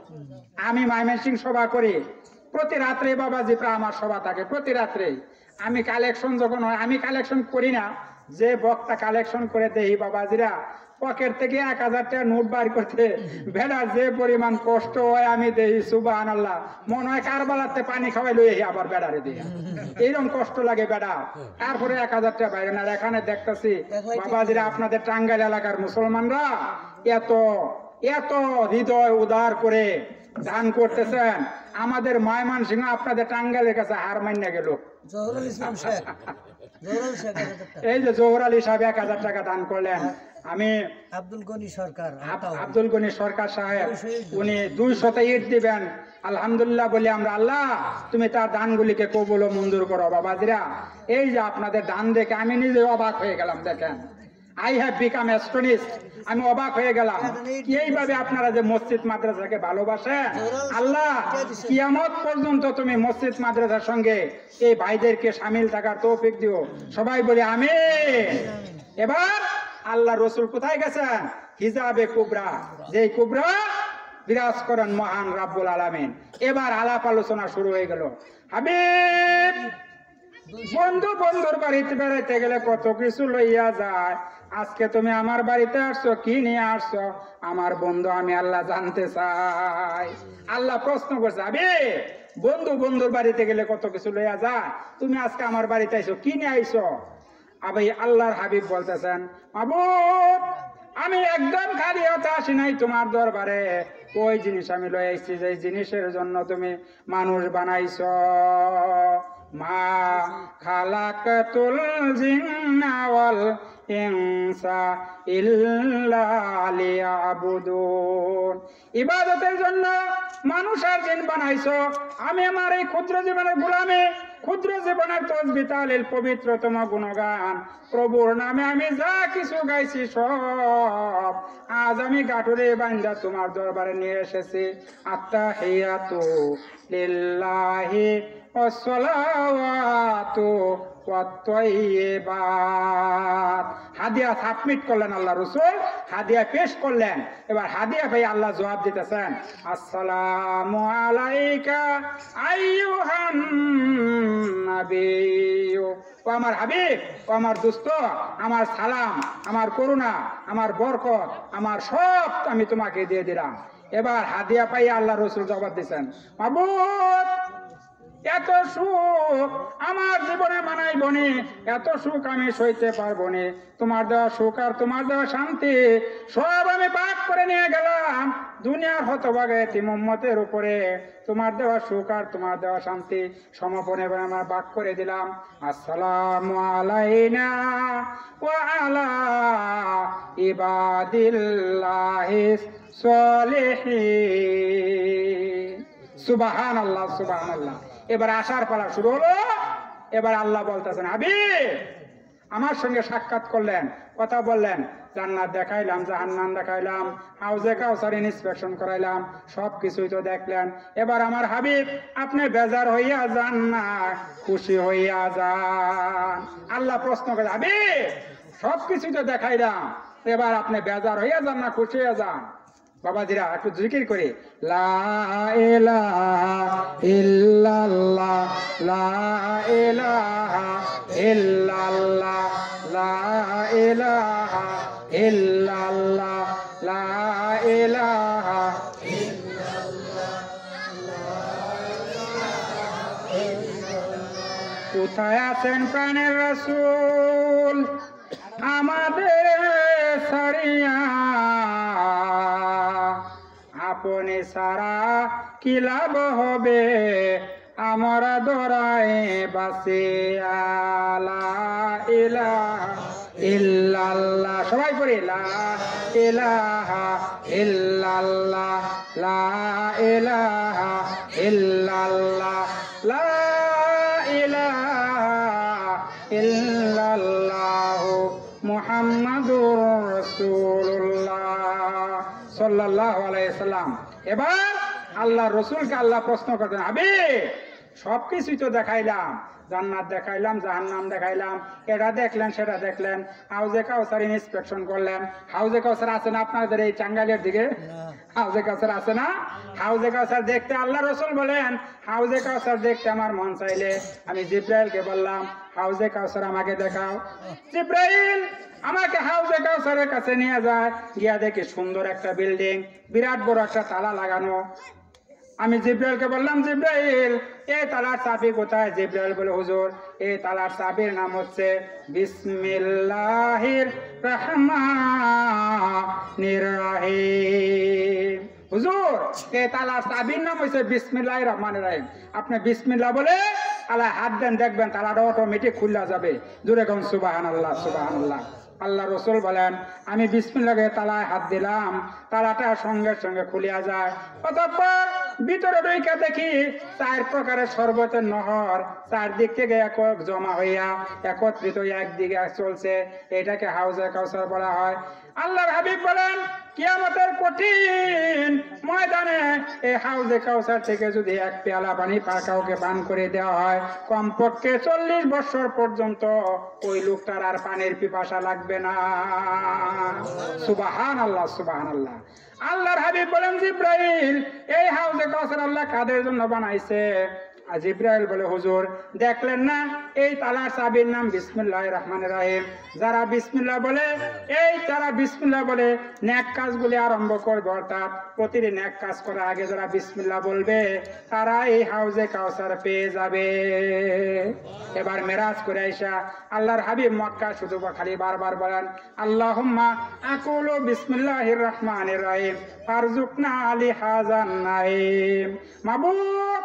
আমি ময়মনসিংহ সভা করি প্রতি রাত্রে। বাবাজি প্রায় আমার সভা থাকে প্রতি রাত্রে। আমি কালেকশন যখন হয়, আমি কালেকশন করি না, যে বক্তা কালেকশন করে দেই বাবাজিরা পকেট থেকে 1000 টাকা নোট বার করতে বেড়া যে পরিমাণ কষ্ট হয় আমি দেই সুবহানাল্লাহ মনে হয় কারবালাতে পানি খাওয়াই লই আবার বেড়ারে দিয়ে এইরকম কষ্ট লাগে বেড়া তারপরে 1000 টাকা বাইরে না এখানে দেখতেছি বাবাজিরা আপনাদের টাঙ্গাইল এলাকার মুসলমানরা এত এত হৃদয় উদার করে দান করতেছেন আমাদের ময়মনসিংহ আপনাদের টাঙ্গাইলের কাছে হার মাইনা গেল জহুরুল ইসলাম শেখ জহুরুল শেখ 1000 টাকা। এই যে জোহর আলী সাহেব 1000 টাকা দান করলেন আমি আব্দুল গনি সরকার আব্দুল গনি সরকার সাহেব উনি 200 ইট দিবেন আলহামদুলিল্লাহ বলি আমরা আল্লাহ তুমি তার দানগুলিকে কবুল ও মঞ্জুর করো বাবাজিরা এই যে আপনাদের দান দেখে আমি নিজে অবাক হয়ে গেলাম দেখেন আই হ্যাভ বিকাম অ্যাস্টনিশড আমি অবাক হয়ে গেলাম এইভাবে আপনারা যে মসজিদ মাদ্রাসাকে ভালোবাসেন আল্লাহ কিয়ামত পর্যন্ত তুমি মসজিদ মাদ্রাসার সঙ্গে এই ভাইদেরকে শামিল থাকার তৌফিক দিও সবাই বলি আমিন এবার আল্লাহ রসুল কোথায় গেছেন হিজাবে কুবরা যে কুবরা বিরাজ করেন মহান রাব্বুল আলামিন এবার আলাপ আলোচনা শুরু হয়ে গেল হাবিব বন্ধু বন্ধুর বাড়িতে বেড়াইতে গেলে কত কিছু লইয়া যায় আজকে তুমি আমার বাড়িতে আসছো কি নিয়ে আসছো আমার বন্ধু আমি আল্লাহ জানতে চাই আল্লাহ প্রশ্ন করছে আবে বন্ধু বন্ধুর বাড়িতে গেলে কত কিছু লইয়া যায় তুমি আজকে আমার বাড়িতে আইছো কি নিয়ে আইছো আবে আল্লাহর হাবিব বলতেছেন মাবুদ আমি একদম খালি হতে আসি নাই তোমার দরবারে ওই জিনিস আমি লই আইছি যে জিনিসের জন্য তুমি মানুষ বানাইছো মা খালাকাতুল জিন্না ওয়াল ইনসা ইল্লা লিয়াবুদুন ইবাদতের জন্য মানুষ আর জিন বানাইছো আমি আমার এই ক্ষুদ্র জীবনের গোলামে ক্ষুদ্র জীবনের তসবিহ তাহলিল পবিত্রতম গুণগান প্রভুর নামে আমি যা কিছু গাইছি সব আজ আমি গাটুরে বান্দা তোমার দরবারে নিয়ে এসেছি আত্তাহিয়াতু লিল্লাহি ওয়াসসালাওয়াতু ওয়াত-তাইয়্যিবাত হাদিয়া সাবমিট করলেন আল্লাহ রাসূল হাদিয়া পেশ করলেন এবার হাদিয়া ভাই আল্লাহ জবাব দিতেছেন আসসালামু আলাইকা আইয়ুহান নাবিয়্যু ও আমার হাবিব ও আমার দোস্ত আমার সালাম আমার করুণা আমার বরকত আমার সব আমি তোমাকে দিয়ে দিলাম এবার হাদিয়া পাই আল্লাহ রাসূল জবাব দিয়েছেন মাবুদ এত সুখ আমার জীবনে মানাই বনি এত সুখ আমি সইতে পারবো না তোমার দেওয়া সুখ আর তোমার দেওয়া শান্তি সব আমি ভাগ করে নিয়ে গেলাম দুনিয়ার হতভাগে মুহাম্মদের উপরে তোমার দেওয়া সুখ আর তোমার দেওয়া শান্তি সমপনে আমার ভাগ করে দিলাম আসসালামু আলাইনা ওয়া আলা ইবাদিল্লাহিস সলিহিন সুবহানাল্লাহ সুবহানাল্লাহ এবার আসার পালা শুরু হলো এবার আল্লাহ বলতেছেন হাবিব আমার সঙ্গে সাক্ষাৎ করলেন কথা বললেন জান্নাত দেখাইলাম জাহান্নাম দেখাইলাম হাউজে কাউসার ইন্সপেকশন করাইলাম সব কিছুই তো দেখলেন এবার আমার হাবিব আপনি বেজার হইয়া যান না খুশি হইয়া যান আল্লাহ প্রশ্ন করে হাবিব সব কিছুই তো দেখাইলাম এবার আপনি বেজার হইয়া যান না খুশি হইয়া যান বাবাজিরা একটু জিকির করে লা ইলাহা ইল্লাল্লাহ লা ইলাহা ইল্লাল্লাহ লা ইলাহা ইল্লাল্লাহ লা ইলাহা কোথায় আছেন প্রাণের রাসূল আমাদের সারিয়া আপনি সারা কি লাভ হবে আমরা দরায় বাসে আলা ইলাহা ইল্লাল্লাহ সবাই পড়ি লা ইলাহা ইল্লাল্লাহ লা ইলাহা ইল্লাল্লাহ লা ইলাহা ইল্লাল্লাহ মুহাম্মাদুর রাসূলুল্লাহ সাল্লাল্লাহু আলাইহি সাল্লাম এবার আল্লাহ রসুলকে আল্লাহ প্রশ্ন করতেন হাবিব সবকিছুই তো দেখাইলাম, জান্নাত দেখাইলাম, জাহান্নাম দেখাইলাম, এটা দেখলেন সেটা দেখলেন, হাউজে কাউসার ইন্সপেকশন করলেন। হাউজে কাউসার আছে না আপনাদের এই টাঙ্গাইলের দিকে? হাউজে কাউসার আছে না? হাউজে কাউসার দেখতে আল্লাহ রসুল বলেন, হাউজে কাউসার দেখতে আমার মন চাইলে আমি জিব্রাইলকে বললাম, হাউজে কাউসার আমাকে দেখাও। জিব্রাইল আমাকে হাউজে কাউসারের কাছে নিয়ে যায়, গিয়া দেখি সুন্দর একটা বিল্ডিং, বিরাট বড় একটা তালা লাগানো। আমি জিব্রাইলকে বললাম, জিব্রাইল এই তালার চাবি কোথায়? জিব্রাইল বলে, হুজুর এই তালার চাবির নাম হচ্ছে বিসমিল্লাহির রহমানির রহিম। হুজুর এই তালার চাবির নাম হচ্ছে বিসমিল্লাহির রহমানির রহিম। আপনি বিসমিল্লাহ বলে আল্লাহ হাত দেন, দেখবেন তালাটা অটোমেটিক খুলে যাবে। জোরে কোন সুবহানাল্লাহ, সুবহানাল্লাহ। আল্লাহ রসুল বলেন, আমি বিসমিল্লাহকে তালায় হাত দিলাম, তালাটা সঙ্গে সঙ্গে খুলিয়া যায়। অতঃপর ভিতরে ঢুকে দেখি 4 প্রকারের শরবতের নহর চারদিক থেকে একক জমা হইয়া একত্রিত একদিকে চলছে। এটাকে হাউজে কাউসার বলা হয়। আল্লাহর হাবিব বলেন, কিয়ামতের কঠিন ময়দানে এই হাউজে কাউসার থেকে যদি 1 পেয়ালা পানি কাউকে পান করে দেওয়া হয়, কমপক্ষে 40 বছর পর্যন্ত ওই লোকটার আর পানির পিপাসা লাগবে না। সুবহানাল্লাহ, সুবহানাল্লাহ। আল্লাহর হাবিব বলেন, জিব্রাইল এই হাউজে কাউসার আল্লাহ কাদের জন্য বানাইছে? আর জিব্রাইল বলে, হুজুর দেখলেন না এই তালার চাবির নাম বিসমিল্লাহির রহমানির রহিম। যারা বিসমিল্লাহ বলে, যারা বিসমিল্লাহ বলে নেক কাজগুলি আরম্ভ করবে, অর্থাৎ প্রতিটি নেক কাজ করার আগে যারা বিসমিল্লাহ বলবে তারা এই হাউজে কাউসার পেয়ে যাবে। এবার মেরাজ করে আইসা আল্লাহর হাবিব মক্কা শুধু খালি বারবার বলেন, আল্লাহুম্মা আকুলু বিসমিল্লাহির রহমানির রহিম ফারজুকনা আলি হাজান নাইম। মাবুদ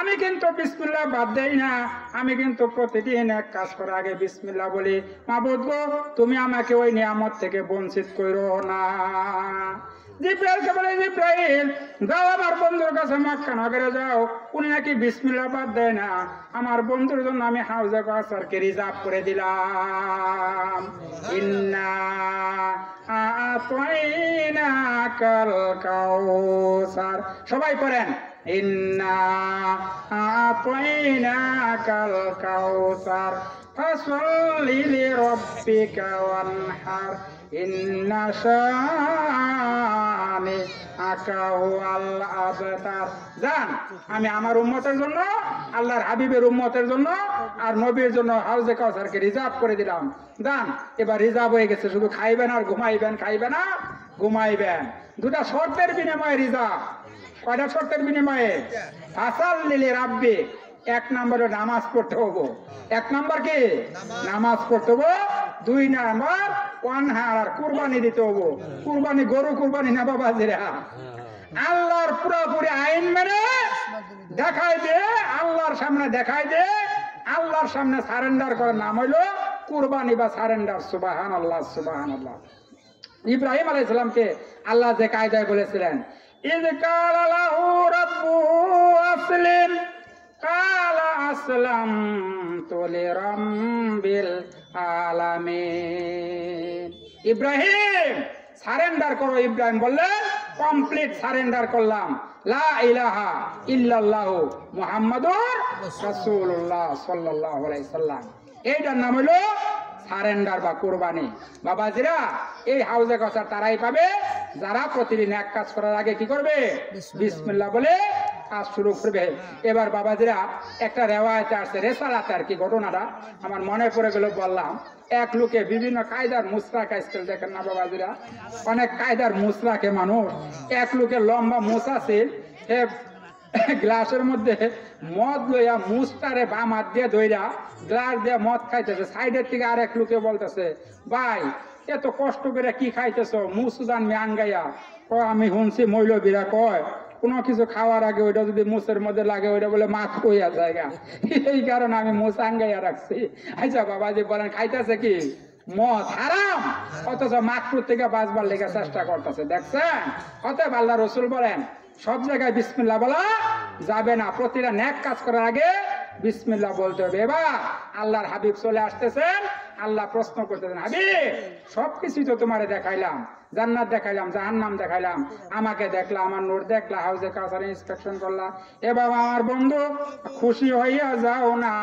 আমি কিন্তু বিসমিল্লাহ বাদ দেই না, আমি কিন্তু প্রতিদিন এক কাজ করার আগে বিসমিল্লাহ বলি। মাবুদ গো তুমি আমাকে ওই নিয়ামত থেকে বঞ্চিত করো না। জিব্রাইলকে বলে, জিব্রাইল যাও আমার বন্ধুর কাছে মক্কা নগরে যাও, উনি নাকি বিসমিল্লাহ বাদ দেয় না। আমার বন্ধুর জন্য আমি হাউজে কাউসারকে রিজার্ভ করে দিলাম। ইন্না আতাইনাকাল কাউসার, সবাই পড়েন, ইন্না আতাইনাকাল কাউসার ফাসল্লি লিরাব্বিকা ওয়ানহার ইন্না শানিআকা হুয়াল আবতার। জান আমি আমার উম্মতের জন্য, আল্লাহর হাবিবের উম্মতের জন্য আর নবীর জন্য হাউজে কাউসারকে রিজার্ভ করে দিলাম। জান এবার রিজার্ভ হয়ে গেছে, শুধু খাইবেন আর ঘুমাইবেন, খাইবেন না ঘুমাইবেন। 2টা শর্তের বিনিময়ে রিজার্ভ। কয়টা শর্তের বিনিময়ে? ফাসাল্লি লিরাব্বি, 1 নম্বরে নামাজ পড়তে হবো। 1 নম্বর কি? নামাজ পড়তে হবো। 2 নম্বর ওয়ানহার, আর কুরবানি দিতে হবো। কুরবানি, গরু কুরবানি না বাবাজিরা, আল্লাহর পুরোপুরি আইন মেনে দেখাই দে, আল্লাহর সামনে দেখাই দে, আল্লাহর সামনে সারেন্ডার করার নাম হইলো কুরবানি বা সারেন্ডার। সুবহানাল্লাহ, সুবহানাল্লাহ। ইব্রাহিম আলাইহিস সালামকে আল্লাহ যে কায়দায় বলেছিলেন, ইয কালা লাহু রাব্বুহু আসলিম কালা আসলামতু লিরাব্বিল আলামিন। ইব্রাহিম সারেন্ডার করো। ইব্রাহিম বললেন কমপ্লিট সারেন্ডার করলাম, লা ইলাহা ইল্লাল্লাহু মুহাম্মাদুর রাসূলুল্লাহ সাল্লাল্লাহু আলাইহি সাল্লাম। এইটার নাম হলো সারেন্ডার বা কুরবানি। বাবাজিরা এই হাউজে কাউসার তারাই পাবে যারা প্রতিদিন এক কাজ করার আগে কি করবে? বিসমিল্লাহ বলে কাজ শুরু করবে। এবার বাবাজিরা একটা রেওয়ায়েতে আসছে, রেসালাতে আর কি ঘটনাটা আমার মনে পড়ে গেল বললাম। এক লোকে বিভিন্ন কায়দার মুসরা খাইছিল, দেখেন না বাবাজিরা, অনেক কায়দার মুসরাকে মানুষ। এক লোকের লম্বা মুস আছে, গ্লাসের মধ্যে মদ লইয়া মুসটারে বাম হাত দিয়ে ধইরা গ্লাস দিয়ে মদ খাইতেছে। সাইডের থেকে আরেক লোকে বলতেছে, ভাই এত কষ্ট করে কি খাইতেছ? মুসুদান মিয়াঙ্গাইয়া কয়, আমি শুনছি মৌলবীরা কয় কোনো কিছু খাওয়ার আগে ওইটা যদি মুসের মধ্যে লাগে ওইটা বলে মাছ কইয়া জায়গা, এই কারণে আমি মুস আঙ্গাইয়া রাখছি। আচ্ছা বাবাজি বলেন খাইতেছে কি? মদ হারাম, অথচ মাকরু থেকে বাঁচবার লেগে চেষ্টা করতেছে। দেখছেন? অতএব আল্লাহ রসুল বলেন সব জায়গায় বিসমিল্লাহ বলা যাবে না, প্রতিটা নেক কাজ করার আগে বিসমিল্লাহ বলতে হবে। এবার আল্লাহর হাবিব চলে আসতেছেন আল্লাহ প্রশ্ন করতেছেন, হাবিব সবকিছুই তো তোমারে দেখাইলাম, জান্নাত দেখাইলাম, জাহান্নাম দেখাইলাম, আমাকে দেখলা, আমার নূর দেখলা, হাউজে কাউসারে ইন্সপেকশন করলা, এ বাবা আমার বন্ধু খুশি হইয়া যাও না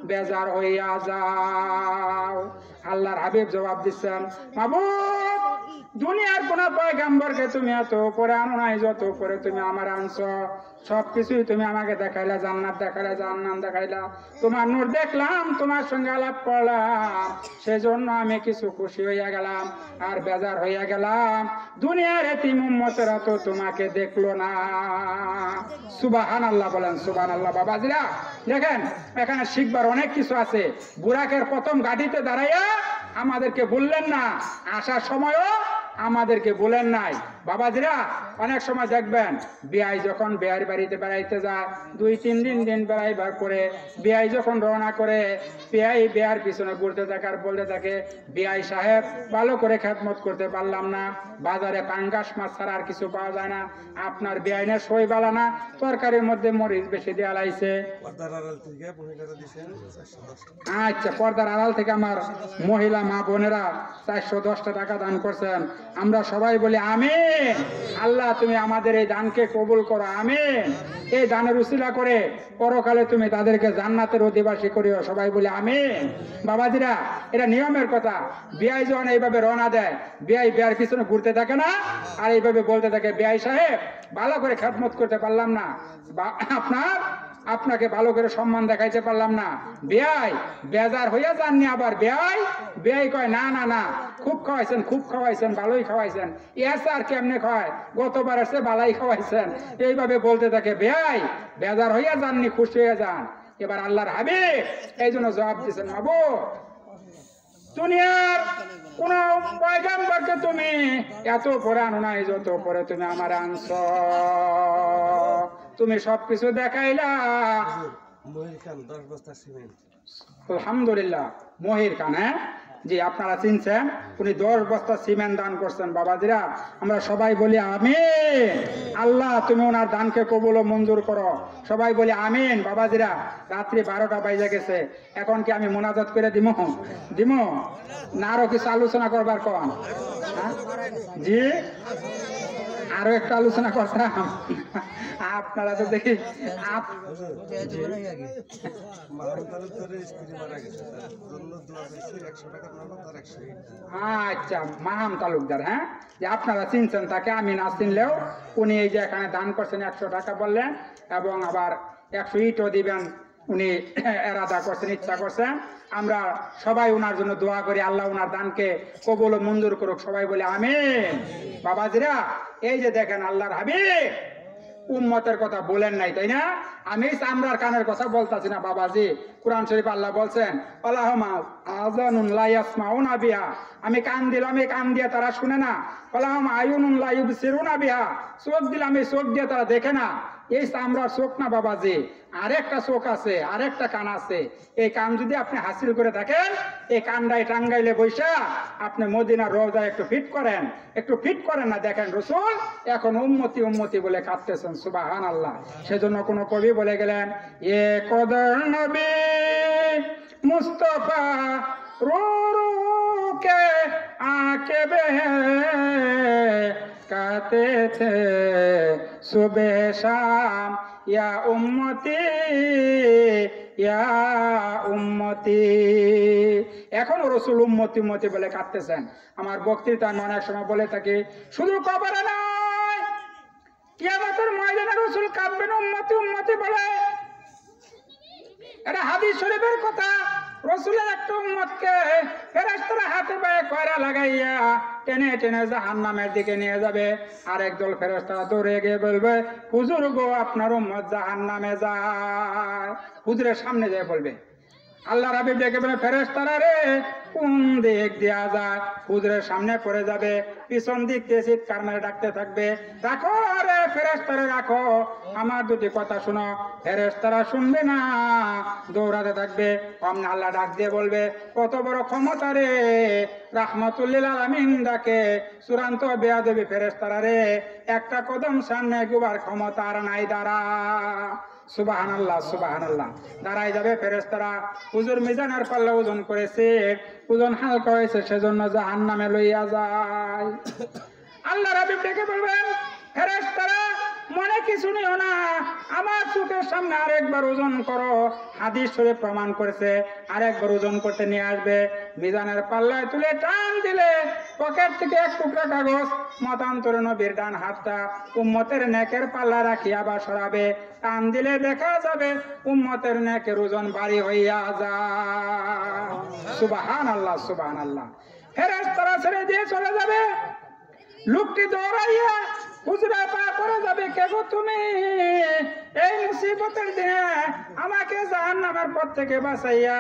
বেজার হইয়া যাও। আল্লাহর হাবিব জবাব দিচ্ছেন, মাবুদ দুনিয়ার কোন পয়গম্বরকে তুমি এত উপরে আনো নাই যত উপরে তুমি আমার আনছো। সবকিছুই তুমি আমাকে দেখাইলা, জান্নাত দেখাইলা, জাহান্নাম দেখাইলা, তোমার নূর দেখলাম, তোমার সঙ্গে আলাপ করলাম, সেজন্য আমি কিছু খুশি হইয়া গেলাম আর বেজার হইয়া গেলাম দুনিয়ার এতিম উম্মতেরা তো তোমাকে দেখলো না। সুবহানাল্লাহ বলেন, সুবহানাল্লাহ। বাবাজিরা দেখেন এখানে শিখবার অনেক কিছু আছে। বুরাকের প্রথম গাড়িতে দাঁড়াইয়া আমাদেরকে বললেন না, আসার সময়ও আমাদেরকে বলেন নাই। বাবাজিরা অনেক সময় দেখবেন বিয়াই যখন বিয়ার বাড়িতে বেড়াইতে যায়, 2-3 দিন বেড়াইবার করে বিয়াই যখন রওনা করে, বিয়াই বিয়ার পিছনে ঘুরতে থাকে আর বলতে থাকে, বিয়াই সাহেব ভালো করে খেদমত করতে পারলাম না, বাজারে পাঙ্গাস মাছ ছাড়া আর কিছু পাওয়া যায় না, আপনার বিয়াইনে সই বালা না, তরকারির মধ্যে মরিচ বেশি দেওয়া লাইছে। আচ্ছা, পর্দার আড়াল থেকে আমার মহিলা মা বোনেরা 410 টাকা দান করছেন। আমরা সবাই বলি আমিন। আল্লাহ তুমি আমাদের এই দানকে কবুল করো, আমিন। এই দানের উসিলা করে পরকালে তুমি তাদেরকে জান্নাতের অধিবাসী করিও, সবাই বলি আমিন। বাবাজিরা এটা নিয়মের কথা। বিয়াই যখন এইভাবে রওনা দেয়, বিয়াই বিয়ার পিছনে ঘুরতে থাকে না আর এইভাবে বলতে থাকে, বিয়াই সাহেব ভালো করে খেদমত করতে পারলাম না, আপনাকে ভালো করে সম্মান দেখাইতে পারলাম না, বিয়াই বেজার হইয়া যাননি। আবার বিয়াই কয়, না না না, খুব খাওয়াইছেন, খুব খাওয়াইছেন, ভালোই খাওয়াইছেন, এসে আর কেমনে খাওয়ায়, গতবার এসে ভালাই খাওয়াইছেন, এইভাবে বলতে থাকে। বিয়াই বেজার হইয়া যাননি, খুশি হয়ে যান। এবার আল্লাহর হাবিব এই জন্য জবাব দিয়েছেন, মাবুদ দুনিয়ার কোন পয়গম্বরকে তুমি এত পরে আনো নাই যত পরে তুমি আমার আনছো। তুমি সবকিছু দেখাইলা। আলহামদুলিল্লাহ, মহির খান, হ্যাঁ জি, আপনারা চিনছেন, উনি 10 বস্তা সিমেন্ট দান করছেন। বাবাজিরা আমরা সবাই বলি আমিন। আল্লাহ তুমি ওনার দানকে কবুল ও মঞ্জুর করো, সবাই বলি আমিন। বাবাজিরা রাত্রি 12টা বাজে গেছে, এখন কি আমি মোনাজাত করে দিমো না আরো কিছু আলোচনা করবার কন? জি, আরো একটা আলোচনা করতাম। আপনারা তো দেখি আচ্ছা, মাহাম তালুকদার, হ্যাঁ যে আপনারা চিনছেন তাকে, আমি না চিনলেও উনি এই যে এখানে দান করছেন 100 টাকা বললেন, এবং আবার 100 ইটও দিবেন উনি এরাদা করছেন, ইচ্ছা করছেন। আমরা সবাই ওনার জন্য দোয়া করি, আল্লাহ ওনার দানকে কবুল ও মঞ্জুর করুক, সবাই বলে আমিন। বাবাজিরা এই যে দেখেন আল্লাহর হাবিব উম্মতের কথা বলেন নাই, তাই না? আমি চামড়ার কানের কথা বলতাছি না বাবাজি। কোরআন শরীফ আল্লাহ বলছেন, আল্লাহুম্মা আযানুন লা ইয়াসমাউনা বিহা, আমি কান দিলাম, এই কান দিয়ে তারা শুনে না। আল্লাহুম্মা আয়ুনুন লা ইউবসিরুনা বিহা, চোখ দিলাম, এই চোখ দিয়ে তারা দেখে না। এই চামড়ার চোখ না বাবাজি, আরেকটা চোখ আছে, আরেকটা কান আছে। এই কান যদি আপনি হাসিল করে থাকেন, এই কানটাই টাঙ্গাইলে বৈশা আপনি মদিনার রওজায় একটু ফিট করেন না। দেখেন রসুল এখন উম্মতি বলে কাঁদতেছেন, সুবহানাল্লাহ। সেজন্য কোন কবি বলে গেলেন, এ কদর নবী মুস্তফা রুকে আকে বেহে कहते थे सुबह शाम या উম্মতি। এখনো রসুল উম্মতি বলে কাঁদতেছেন। আমার বক্তৃতা আমি অনেক সময় বলে থাকি, শুধু কবরে নয়, কিয়ামতের ময়দানে রসুল কাঁদবেন উম্মতি বলে। এটা হাদিস শরীফের কথা। রসুলের একটা উম্মতকে ফেরেশতারা হাতে পায়ে কয়রা লাগাইয়া টেনে জাহান্নামের দিকে নিয়ে যাবে। আর একদল ফেরেশতারা দৌড়ে গিয়ে বলবে, হুজুর গো আপনার উম্মত জাহান্নামে যায়। হুজুরের সামনে যায় বলবে, আল্লাহর হাবিব ডেকে বলে, ফেরেশতারা রে কোন দিক দেয়া যায়? হুজুরের সামনে পড়ে যাবে, পিছন দিক দিয়ে চিৎকার মেরে ডাকতে থাকবে, রাখো রে ফেরেশতারা রাখো, আমার দুটি কথা শুনো। ফেরেশতারা শুনবে না, দৌড়াতে থাকবে। অমনি আল্লাহ ডাক দিয়ে বলবে, কত বড় ক্ষমতা রে, রাহমাতুল লিল আলামিন ডাকে, চূড়ান্ত বেয়াদবি ফেরেশতারা রে, একটা কদম সামনে গোবার ক্ষমতা আর নাই দাঁড়া। সুবহানাল্লাহ সুবহানাল্লাহ। দাঁড়ায় যাবে ফেরেশতারা, হুজুর মিজানের পাল্লা ওজন করেছে, ওজন হালকা হয়েছে, সেজন্য জাহান্নামে লইয়া যায়। আল্লাহ রাব্বি ডেকে বলবেন, ফেরেশতারা মনে কিছু নিও না, আমার চোখের সামনে আরেকবার ওজন করো। হাদিস শরীফ প্রমাণ করেছে, আরেকবার ওজন করতে নিয়ে আসবে। মিজানের পাল্লায় তুলে টান দিলে পকেট থেকে এক টুকরা কাগজ মতান্তরে নবীর ডান হাতটা উম্মতের নেকের পাল্লা রাখিয়া বা সরাবে। টান দিলে দেখা যাবে উম্মতের নেকের ওজন ভারী হইয়া যায়। সুবহানাল্লাহ সুবহানাল্লাহ। ফেরেশতারা ছেড়ে দিয়ে চলে যাবে। লোকটি দৌড়াইয়া হুজুরা পা করে যাবে, কে গো তুমি? এই মুসিবতের দিনে আমাকে জাহান্নামের পথ থেকে বাঁচাইয়া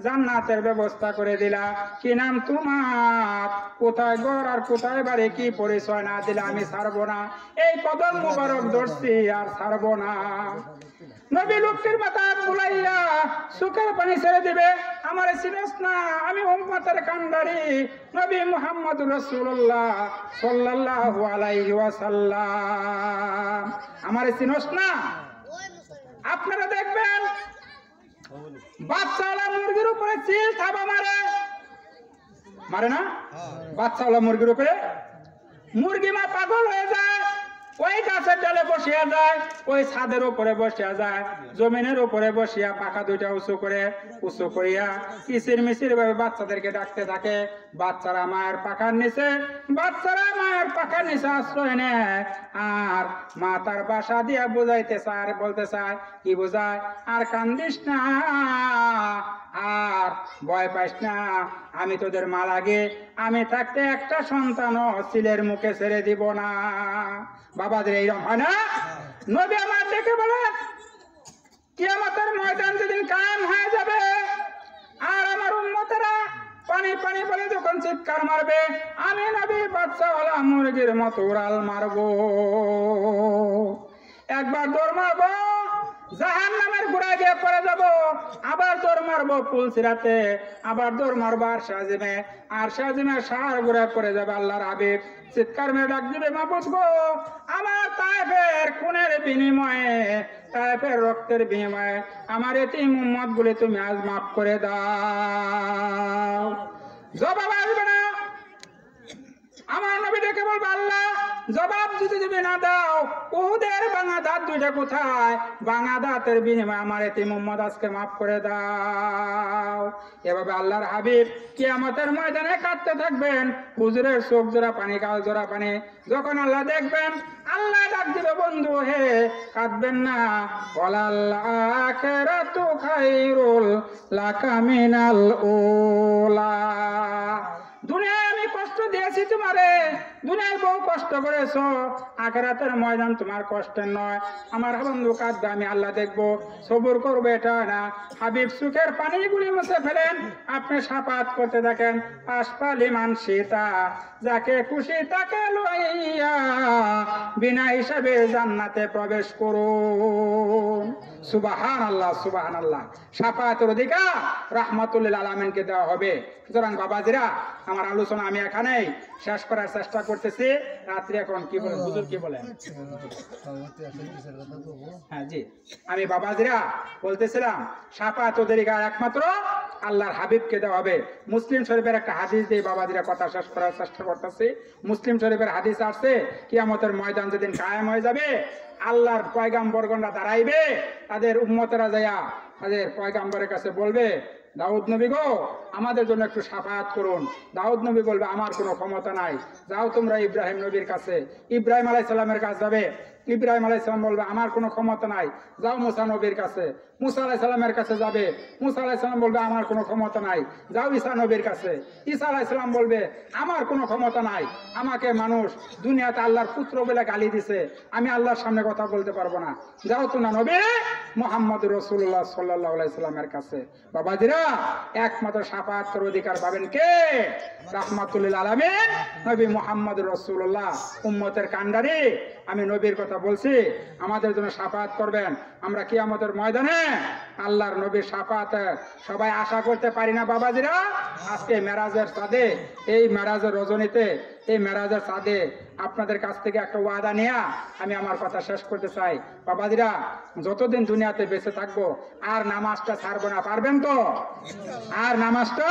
জান্নাতের ব্যবস্থা করে দিলা। কি নাম তোমার? কোথায় ঘর আর কোথায় বাড়ি? কি পরিচয় না দিলে আমি ছাড়বো না। এই কদম মোবারক ধরছি আর ছাড়বো না। নবী লোকটির মাথা বুলাইয়া চোখের পানি ছেড়ে দিবে। আমার চিনস না? আমি উম্মতের কান্ডারি নবী মুহাম্মদুর রাসূলুল্লাহ সাল্লাল্লাহু আলাইহি ওয়াসাল্লাম। আমার চিনস না? আপনারা দেখবেন বাচ্চাওয়ালা মুরগির উপরে চিল থাবা মারে, মারে না? বাচ্চাওয়ালা মুরগির উপরে মুরগি মা পাগল হয়ে যায়, ওই গাছের ডালে বসিয়া যায়, ওই ছাদের উপরে বসিয়া যায়, জমিনের উপরে বসিয়া পাখা দুইটা উঁচু করিয়া কিচির মিচির ভাবে বাচ্চাদেরকে ডাকতে থাকে। বাচ্চারা মায়ের পাখার নিচে আশ্রয় নেয়। আর মা তার বাসা দিয়া বুঝাইতে চায়, আর বলতে চায়, কি বোঝায়? আর কান্দিস না, আর ভয় পাইস না, আমি তোদের মা লাগে, আমি থাকতে একটা সন্তানও ছেলের মুখে ছেড়ে দিব না। বাবাদের এইরকম হয় না? নবী আমার দেখে বলে, কিয়ামতের ময়দান যেদিন কায়েম হয়ে যাবে আর আমার উম্মতেরা পানি পানি বলে যখন চিৎকার মারবে, আমি নবী বাচ্চাওয়ালা মুরগির মতো উড়াল মারবো। একবার দৌড় মারবো, জাহান্নামের গোড়ায় গিয়ে পড়ে যাব, আবার দৌড় মারবো ফুলসিরাতে, আবার দৌড় মারবো আরশে আজিমে সার গোড়ায় পড়ে যাবে। আল্লাহর হাবিব চিৎকার মেরে ডাক দিবে, মাবুদ গো, আমার তায়েফের খুনের বিনিময়ে, তায়েফের রক্তের বিনিময়ে আমার এতিম উম্মত গুলি তুমি আজ মাফ করে দাও। জবাব আসবে না। আমার নবী ডেকে বলবো, আল্লাহ জবাব যদি না দাও, উহুদের ভাঙা দাঁত দুইটা কোথায়? ভাঙা দাঁতের বিনিময়ে আমার এতিম উম্মত আজকে মাফ করে দাও। এভাবে আল্লাহর হাবিব কিয়ামতের ময়দানে কাঁদতে থাকবেন, হুজুরের চোখ জোড়া পানি, গাল জোড়া পানি। যখন আল্লাহ দেখবেন, আল্লাহ ডাক দিবে, বন্ধু হে কাঁদবেন না, ওয়ালাল আখিরাতু খায়রুল লাকা মিনাল উলা। দুনিয়ায় আমি কষ্ট দিয়েছি তোমারে, দুনিয়ায় বহু কষ্ট করেছো, আখিরাতের ময়দান তোমার কষ্টের নয়। আমার বন্ধু কাঁদবে, আমি আল্লাহ দেখবো, সবুর করবো, এটা না। হাবিব চোখের পানিগুলি মুছে ফেলেন, আপনি সাফাত করতে থাকেন। পাশপালি মানসিতা, যাকে খুশি তাকে লইয়া বিনা হিসাবে জান্নাতে প্রবেশ করুন। সুবহানাল্লাহ সুবহানাল্লাহ। সাফাতের অধিকার রাহমাতুল লিল আলামিনকে দেওয়া হবে। সুতরাং বাবাজিরা, আমার আলোচনা আমি এখানেই শেষ করার চেষ্টা করতেছি। রাত্রি এখন কি বলেন হুজুর, কি বলেন? হ্যাঁ জি, আমি বাবাজিরা বলতেছিলাম, সাফাত অধিকার একমাত্র আল্লাহর হাবিবকে দেওয়া হবে। মুসলিম শরীফের একটা হাদিস দিয়ে বাবাজিরা কথা শেষ করার চেষ্টা করতেছি। মুসলিম শরীফের হাদিস আসছে, কিয়ামতের ময়দান যেদিন কায়েম হয়ে যাবে, আল্লাহর পয়গাম্বরগণরা দাঁড়াইবে, তাদের উম্মতেরা যাইয়া তাদের পয়গাম্বরের কাছে বলবে, দাউদ নবী গো, আমাদের জন্য একটু সাফায়াত করুন। দাউদ নবী বলবে, আমার কোনো ক্ষমতা নাই, যাও তোমরা ইব্রাহিম নবীর কাছে। ইব্রাহিম আলাইহিস সালামের কাছে যাবে, ইব্রাহিম আলাইহিস সালাম বলবে, আমার কোনো ক্ষমতা নাই, যাও মুসা নবীর কাছে। মুসা আলাইহিস সালামের কাছে যাবে, মুসা আলাইহিস সালাম বলবে, আমার কোনো ক্ষমতা নাই, যাও ঈসা নবীর কাছে। ঈসা আলাইহিস সালাম বলবে, আমার কোনো ক্ষমতা নাই, আমাকে মানুষ দুনিয়াতে আল্লাহর পুত্র বলে গালি দিছে, আমি আল্লাহর সামনে কথা বলতে পারবো না, যাও তোমরা নবী মুহাম্মদুর রাসূলুল্লাহ সাল্লাল্লাহু আলাইহি সাল্লামের কাছে। বাবাজিরা, একমাত্র সাফায়াতের অধিকার পাবেন কে? রাহমাতুল লিল আলামিন নবী মুহাম্মদুর রাসূলুল্লাহ, উম্মতের কান্ডারি। আমি নবীর কথা বলছি, আমাদের জন্য সাফায়াত করবেন। আমরা কিয়ামতের ময়দানে আল্লাহর নবীর সাফায়াত সবাই আশা করতে পারি না বাবাজিরা? আজকে মেরাজের চাঁদে, এই মেরাজের রজনীতে, এই মেরাজের চাঁদে আপনাদের কাছ থেকে একটা ওয়াদা নেয়া আমি আমার কথা শেষ করতে চাই। বাবাজিরা, যতদিন দুনিয়াতে বেঁচে থাকবো আর নামাজটা ছাড়বো না, পারবেন তো? আর নামাজটা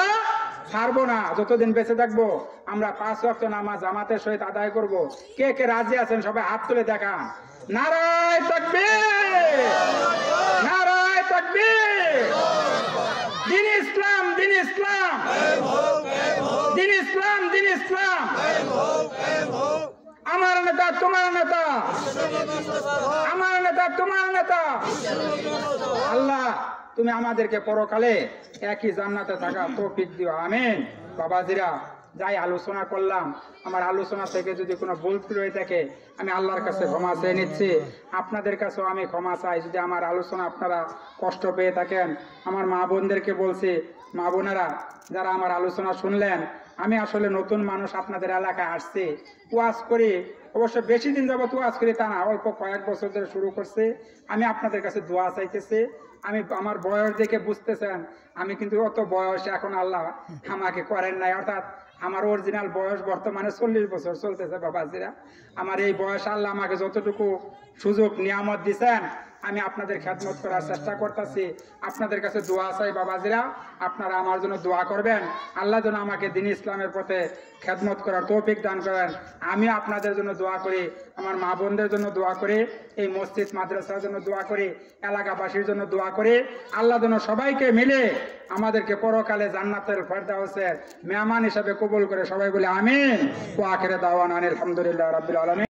ছাড়বো না, যতদিন বেঁচে থাকবো আমরা 5 ওয়াক্ত নামাজ জামাতের সহিত আদায় করব। কে কে রাজি আছেন সবাই হাত তুলে দেখান। নারায়ে তাকবীর, নারায়ে তাকবীর। দিন ইসলাম, দিন ইসলাম, দিন ইসলাম, দিন ইসলাম। আমার নেতা তোমার নেতা, আমার নেতা তোমার নেতা। আল্লাহ তুমি আমাদেরকে পরকালে একই জান্নাতে থাকা তৌফিক দিও, আমিন। বাবাজিরা, যাই আলোচনা করলাম, আমার আলোচনা থেকে যদি কোনো ভুল ত্রুটি হয়ে থাকে আমি আল্লাহর কাছে ক্ষমা চেয়ে নিচ্ছি। আপনাদের কাছেও আমি ক্ষমা চাই যদি আমার আলোচনা আপনারা কষ্ট পেয়ে থাকেন। আমার মা বোনদেরকে বলছি, মা বোনেরা যারা আমার আলোচনা শুনলেন, আমি আসলে নতুন মানুষ, আপনাদের এলাকায় আসছি, ওয়াজ করি। অবশ্য বেশি দিন যাবত ওয়াজ করি তা না, অল্প কয়েক বছর ধরে শুরু করছি। আমি আপনাদের কাছে দোয়া চাইতেছি। আমি আমার বয়স দেখে বুঝতেছেন আমি কিন্তু অত বয়স এখন আল্লাহ আমাকে করেন নাই, অর্থাৎ আমার অরিজিনাল বয়স বর্তমানে 40 বছর চলতেছে। বাবাজিরা, আমার এই বয়স আল্লাহ আমাকে যতটুকু সুযোগ নিয়ামত দিচ্ছেন আমি আপনাদের খেদমত করার চেষ্টা করতেছি। আপনাদের কাছে দোয়া চাই বাবাজিরা, আপনারা আমার জন্য দোয়া করবেন। আল্লাহ যেন আমাকে দ্বীন ইসলামের পথে খেদমত করার তৌফিক দান করেন। আমি আপনাদের জন্য দোয়া করি, আমার মা বোনদের জন্য দোয়া করি, এই মসজিদ মাদ্রাসার জন্য দোয়া করি, এলাকাবাসীর জন্য দোয়া করি। আল্লাহ যেন সবাইকে মিলে আমাদেরকে পরকালে জান্নাতুল ফেরদাউসের মেহমান হিসাবে কবুল করে। সবাই বলে আমিন। ওয়া আখিরু দাওয়ানা আলহামদুলিল্লাহি রাব্বিল আলামিন।